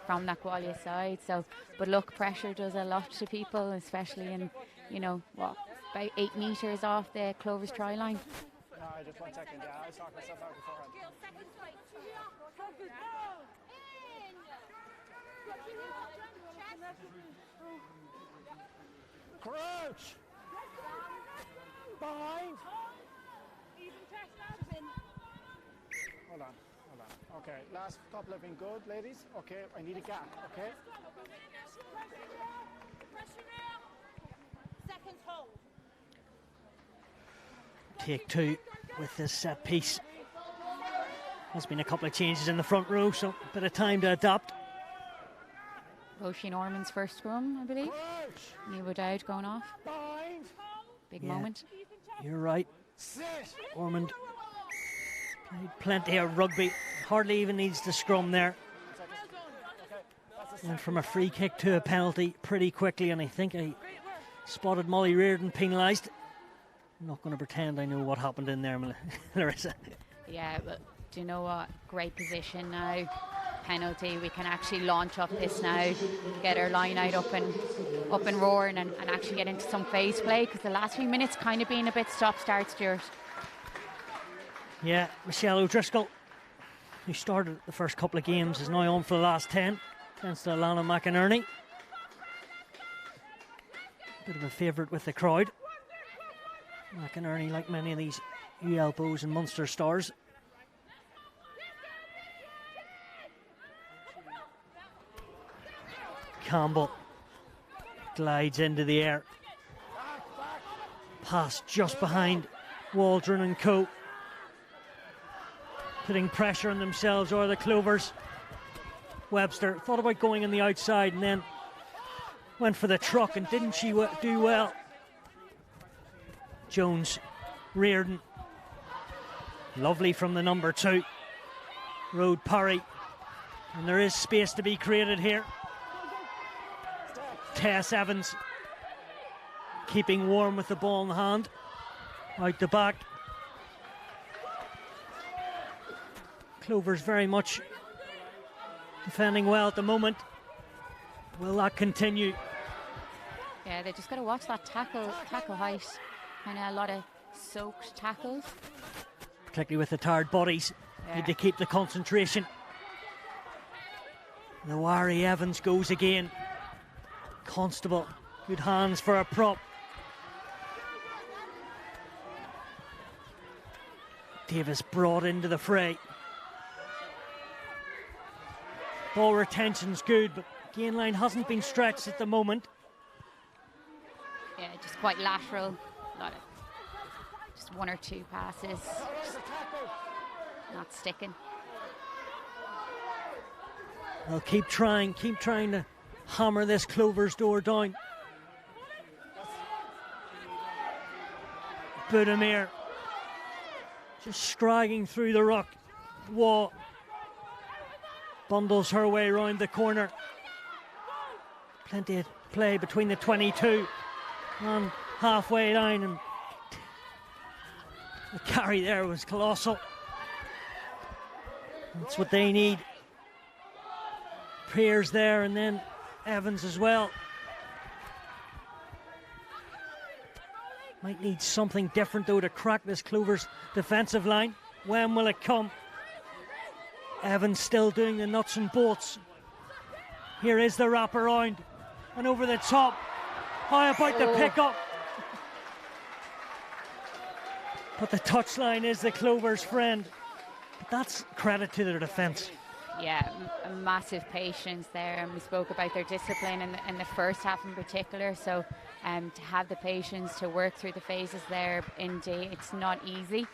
from that Gwalia side. So, but look, pressure does a lot to people, especially in, you know, what, about 8 metres off the Clovers try line. No, just 1 second. Yeah, I talked myself out beforehand. Crouch! Behind! Hold on. Okay, last couple have been good, ladies. Okay, I need a gap, okay? Take 2 with this set piece. There's been a couple of changes in the front row, so a bit of time to adapt. Roisin Ormond's first scrum, I believe. Niamh O'Dowd going off. Big moment. You're right. Ormond played plenty of rugby. Hardly even needs the scrum there. Went from a free kick to a penalty pretty quickly, and I think I spotted Molly Reardon penalised. I'm not going to pretend I know what happened in there, Larissa. Yeah, but do you know what? Great position now. Penalty. We can actually launch off this now, get our line out up and roaring, and actually get into some phase play, because the last few minutes kind of been a bit stop-start, Stuart. Yeah, Michelle O'Driscoll, who started the first couple of games, is now on for the last 10 against Alana McInerney. Bit of a favourite with the crowd. McInerney, like many of these UL Bows and Munster stars. Campbell glides into the air. Pass just behind Waldron and co. Putting pressure on themselves or the Clovers. Webster thought about going on the outside and then went for the truck, and didn't she do well? Jones, Reardon. Lovely from the number 2. Road parry. And there is space to be created here. Tess Evans keeping warm with the ball in the hand. Out the back. Clovers very much defending well at the moment. Will that continue? Yeah, they just got to watch that tackle height. Kind of a lot of soaked tackles. Particularly with the tired bodies. Yeah. Need to keep the concentration. Nawari Evans goes again. Constable, good hands for a prop. Davis brought into the fray. Ball retention's good, but gain line hasn't been stretched at the moment. Yeah, just quite lateral. Lot of just 1 or 2 passes. Just not sticking. They'll keep trying to hammer this Clovers door down. Budimir just striding through the ruck. Waugh bundles her way around the corner. Plenty of play between the 22 and halfway line, and the carry there was colossal. That's what they need. Pearce there, and then Evans as well. Might need something different though to crack this Clovers defensive line. When will it come? Evans still doing the nuts and bolts. Here is the wraparound, and over the top. How about the pickup? But the touchline is the Clovers' friend. But that's credit to their defence. Yeah, a massive patience there, and we spoke about their discipline in the first half in particular. So to have the patience to work through the phases there in D, it's not easy.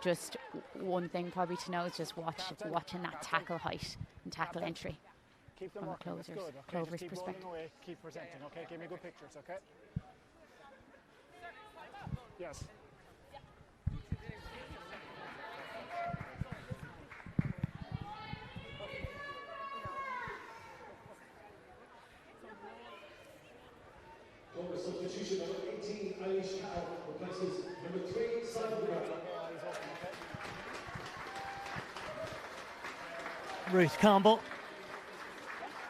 Just one thing probably to know is just watching that tackle height and tackle entry Keep them from working, the that's good, okay? Clovers Just keep perspective. rolling away, keep presenting, okay? Give me good pictures, okay? Yes. Substitution number 18, Irish replaces number 3, Simon. Ruth Campbell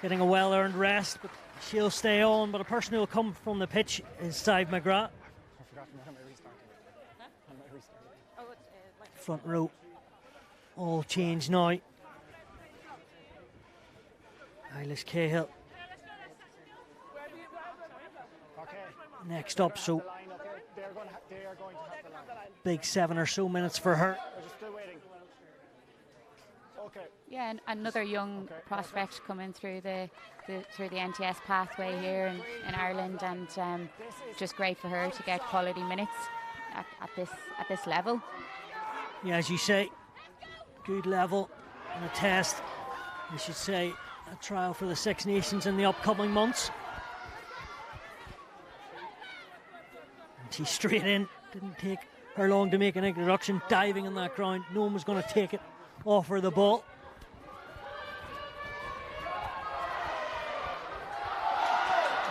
getting a well-earned rest, but she'll stay on. But a person who will come from the pitch is Sive McGrath. I've forgotten how I restarted. How I restarted. Front row all changed now. Eilish Cahill Okay. next up, so The line up there, they are going to have the line. big 7 or so minutes for her. We're just still waiting. Okay. Yeah, and another young prospect coming through the NTS pathway here in Ireland, and just great for her to get quality minutes at this level. Yeah, as you say, good level and a test. I should say a trial for the Six Nations in the upcoming months. And she's straight in. Didn't take her long to make an introduction. Diving on that ground. No one was going to take it off her the ball.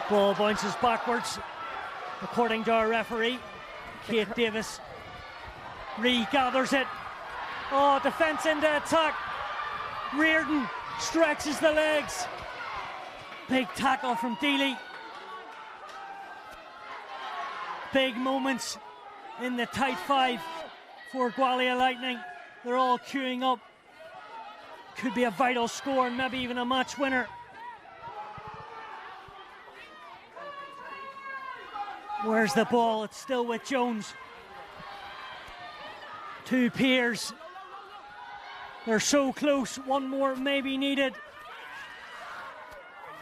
Ball bounces backwards, according to our referee, Kate Davis. Regathers it. Oh, defence into attack. Reardon stretches the legs. Big tackle from Dealey. Big moments in the tight 5 for Gwalia Lightning. They're all queuing up. Could be a vital score and maybe even a match winner. Where's the ball? It's still with Jones. To Pearce. They're so close. One more maybe needed.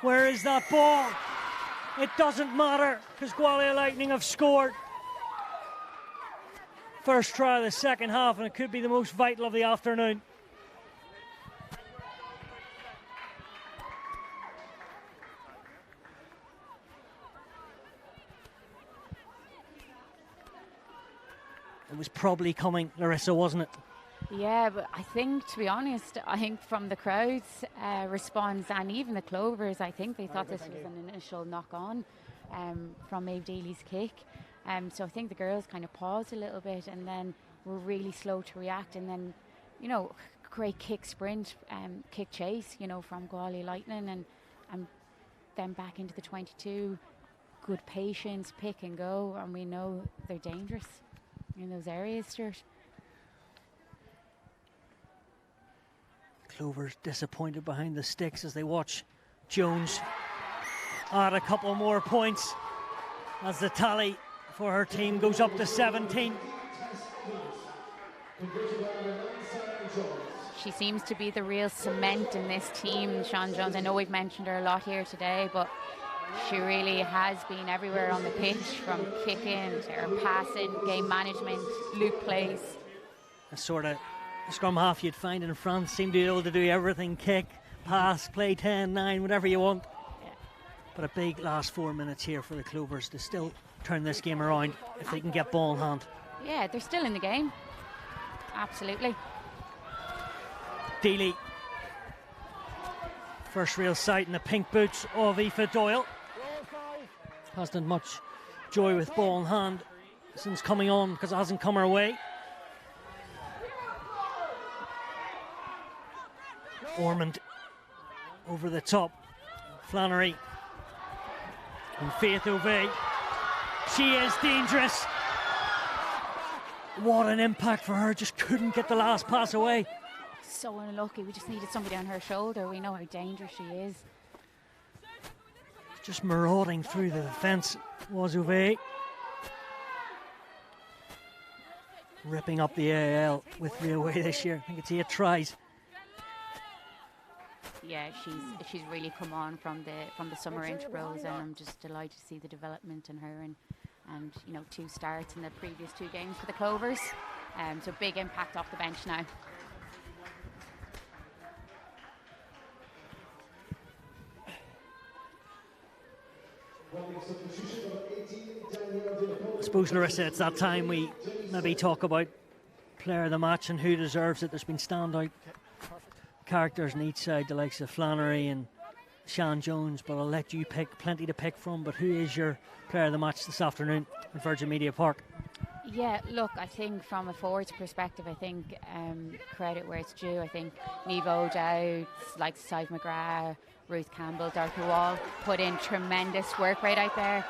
Where is that ball? It doesn't matter because Gwalia Lightning have scored. First try of the second half, and it could be the most vital of the afternoon. It was probably coming, Larissa, wasn't it? Yeah, but I think, to be honest, I think from the crowd's response and even the Clovers, I think they thought this was an initial knock-on from Maeve Daly's kick. So I think the girls kind of paused a little bit and then were really slow to react. And then, you know, great kick sprint, kick chase, you know, from Gwalia Lightning and then back into the 22. Good patience, pick and go, and we know they're dangerous in those areas, Stuart. Clovers disappointed behind the sticks as they watch Jones add a couple more points as the tally for her team goes up to 17. She seems to be the real cement in this team, Sean Jones. I know we've mentioned her a lot here today, but she really has been everywhere on the pitch, from kicking to her passing, game management, loop plays. A sort of scrum half you'd find in France, seem to be able to do everything: kick, pass, play 10, 9, whatever you want. Yeah. But a big last 4 minutes here for the Clovers to still turn this game around if they can get ball in hand. Yeah, they're still in the game. Absolutely. Dealey. First real sight in the pink boots of Aoife Doyle. Hasn't had much joy with ball in hand since coming on because it hasn't come her way. Ormond over the top. Flannery and Faith O'Vey. She is dangerous. What an impact for her, just couldn't get the last pass away. So unlucky, we just needed somebody on her shoulder. We know how dangerous she is. Just marauding through the defence was O'Vey. Ripping up the AAL with Railway this year. I think it's 8 tries. Yeah, she's really come on from the summer intros, and I'm just delighted to see the development in her, and you know, 2 starts in the previous 2 games for the Clovers. So big impact off the bench now. I suppose, Larissa, it's that time we maybe talk about player of the match and who deserves it. There's been standout characters on each side, the likes of Flannery and Sean Jones, but I'll let you pick. Plenty to pick from, but who is your player of the match this afternoon at Virgin Media Park? Yeah, look, I think from a forwards perspective, I think credit where it's due. I think Niamh O'Dowd, like Sive McGrath, Ruth Campbell, Dorothy Wall put in tremendous work right out there.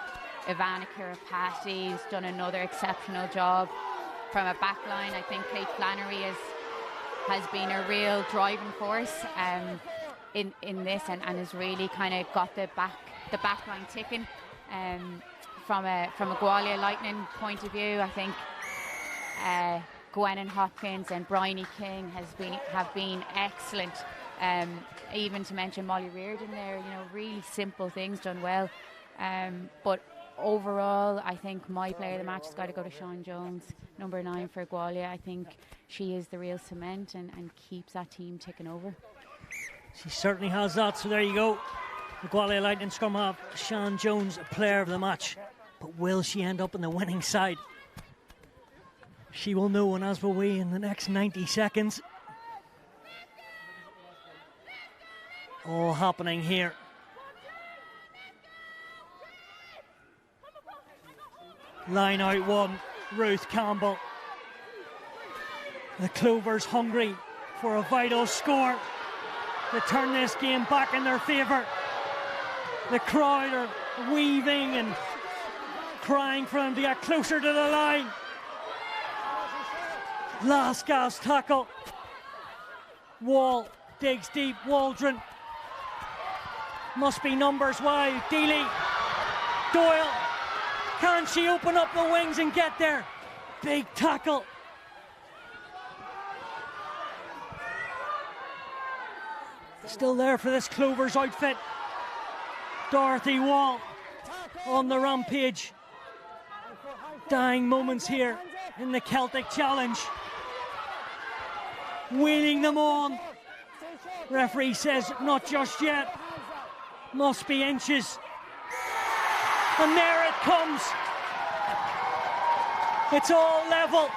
Ivana Kirapati has done another exceptional job. From a back line, I think Kate Flannery has been a real driving force in this, and has really kind of got the back line ticking. From a Gwalia Lightning point of view, I think Gwennon Hopkins and Bryony King have been excellent. Even to mention Molly Reardon there, you know, really simple things done well. But overall, I think my player of the match has got to go to Sean Jones, number 9 for Gwalia. I think she is the real cement and keeps that team ticking over. She certainly has that, so there you go. The Gwalia Lightning scrum half, Sean Jones, a player of the match. But will she end up in the winning side? She will know, and as will we, in the next 90 seconds. All happening here. Line out 1, Ruth Campbell. The Clovers hungry for a vital score to turn this game back in their favour. The crowd are weaving and crying for them to get closer to the line. Last gasp tackle. Wall digs deep. Waldron. Must be numbers wide. Dealey. Doyle. Can she open up the wings and get there? Big tackle. Still there for this Clovers outfit. Dorothy Wall. on the rampage. Dying moments here in the Celtic Challenge. Wheeling them on. Referee says not just yet. Must be inches. And there it comes. It's all level.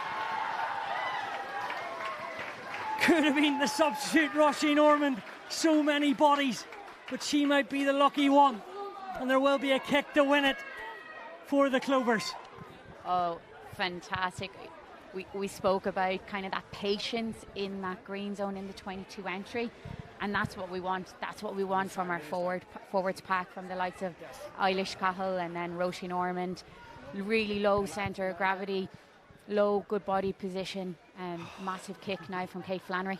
Could have been the substitute Roisin Ormond. So many bodies, but she might be the lucky one. And there will be a kick to win it for the Clovers. Oh, fantastic. We spoke about kind of that patience in that green zone in the 22 entry, and that's what we want. That's what we want from our forwards pack, from the likes of Eilish Cahill and then Roisin Ormond. Really low centre of gravity, low good body position, massive kick now from Kate Flannery.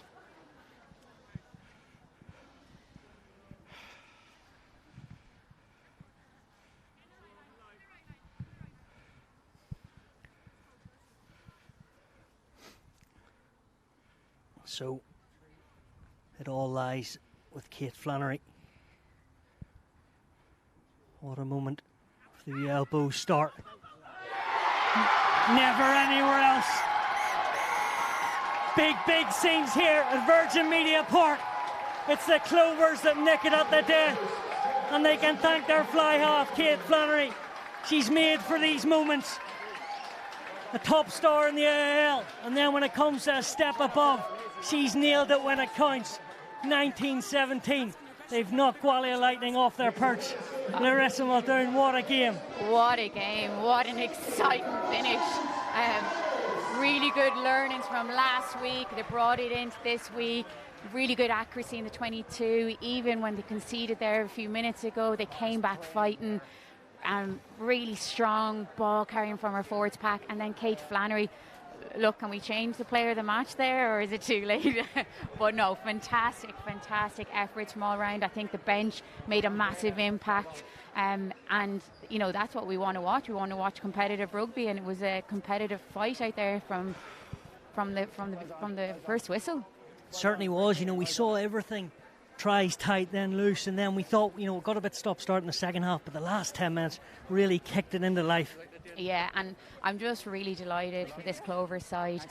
So it all lies with Kate Flannery. What a moment for the elbow start. Never anywhere else. Big scenes here at Virgin Media Park. It's the Clovers that nick it at the death, and they can thank their fly half, Kate Flannery. She's made for these moments. A top star in the AIL, and then when it comes to a step above, she's nailed it when it counts. 1917. They've knocked Gwalia Lightning off their perch. Larissa Muldoon, what a game. What a game. What an exciting finish. Really good learnings from last week. They brought it into this week. Really good accuracy in the 22. Even when they conceded there a few minutes ago, they came back fighting. Really strong ball carrying from our forwards pack. And then Kate Flannery. Look, can we change the player of the match there, or is it too late? But no, fantastic efforts from all round. I think the bench made a massive impact, and you know, that's what we want to watch. We want to watch competitive rugby, and it was a competitive fight out there from the first whistle. It certainly was. You know, we saw everything. Tries tight, then loose, and then we thought, you know, it got a bit stop-start in the second half, but the last 10 minutes really kicked it into life. Yeah, and I'm just really delighted for this Clovers side.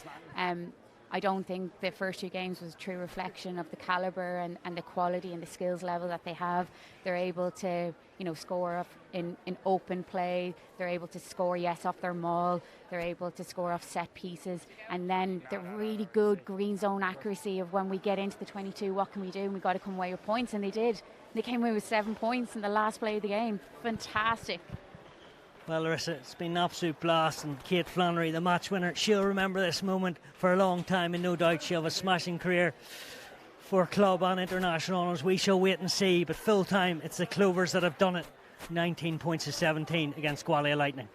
I don't think the first two games was a true reflection of the calibre and the quality and the skills level that they have. They're able to, you know, score in open play. They're able to score, yes, off their maul. They're able to score off set pieces. And then the really good green zone accuracy of when we get into the 22, what can we do? And we've got to come away with points, and they did. They came away with 7 points in the last play of the game. Fantastic. Well, Larissa, it's been an absolute blast, and Kate Flannery, the match winner, she'll remember this moment for a long time, and no doubt she'll have a smashing career for club and international honours. We shall wait and see, but full time, it's the Clovers that have done it. 19 points to 17 against Gwalia Lightning.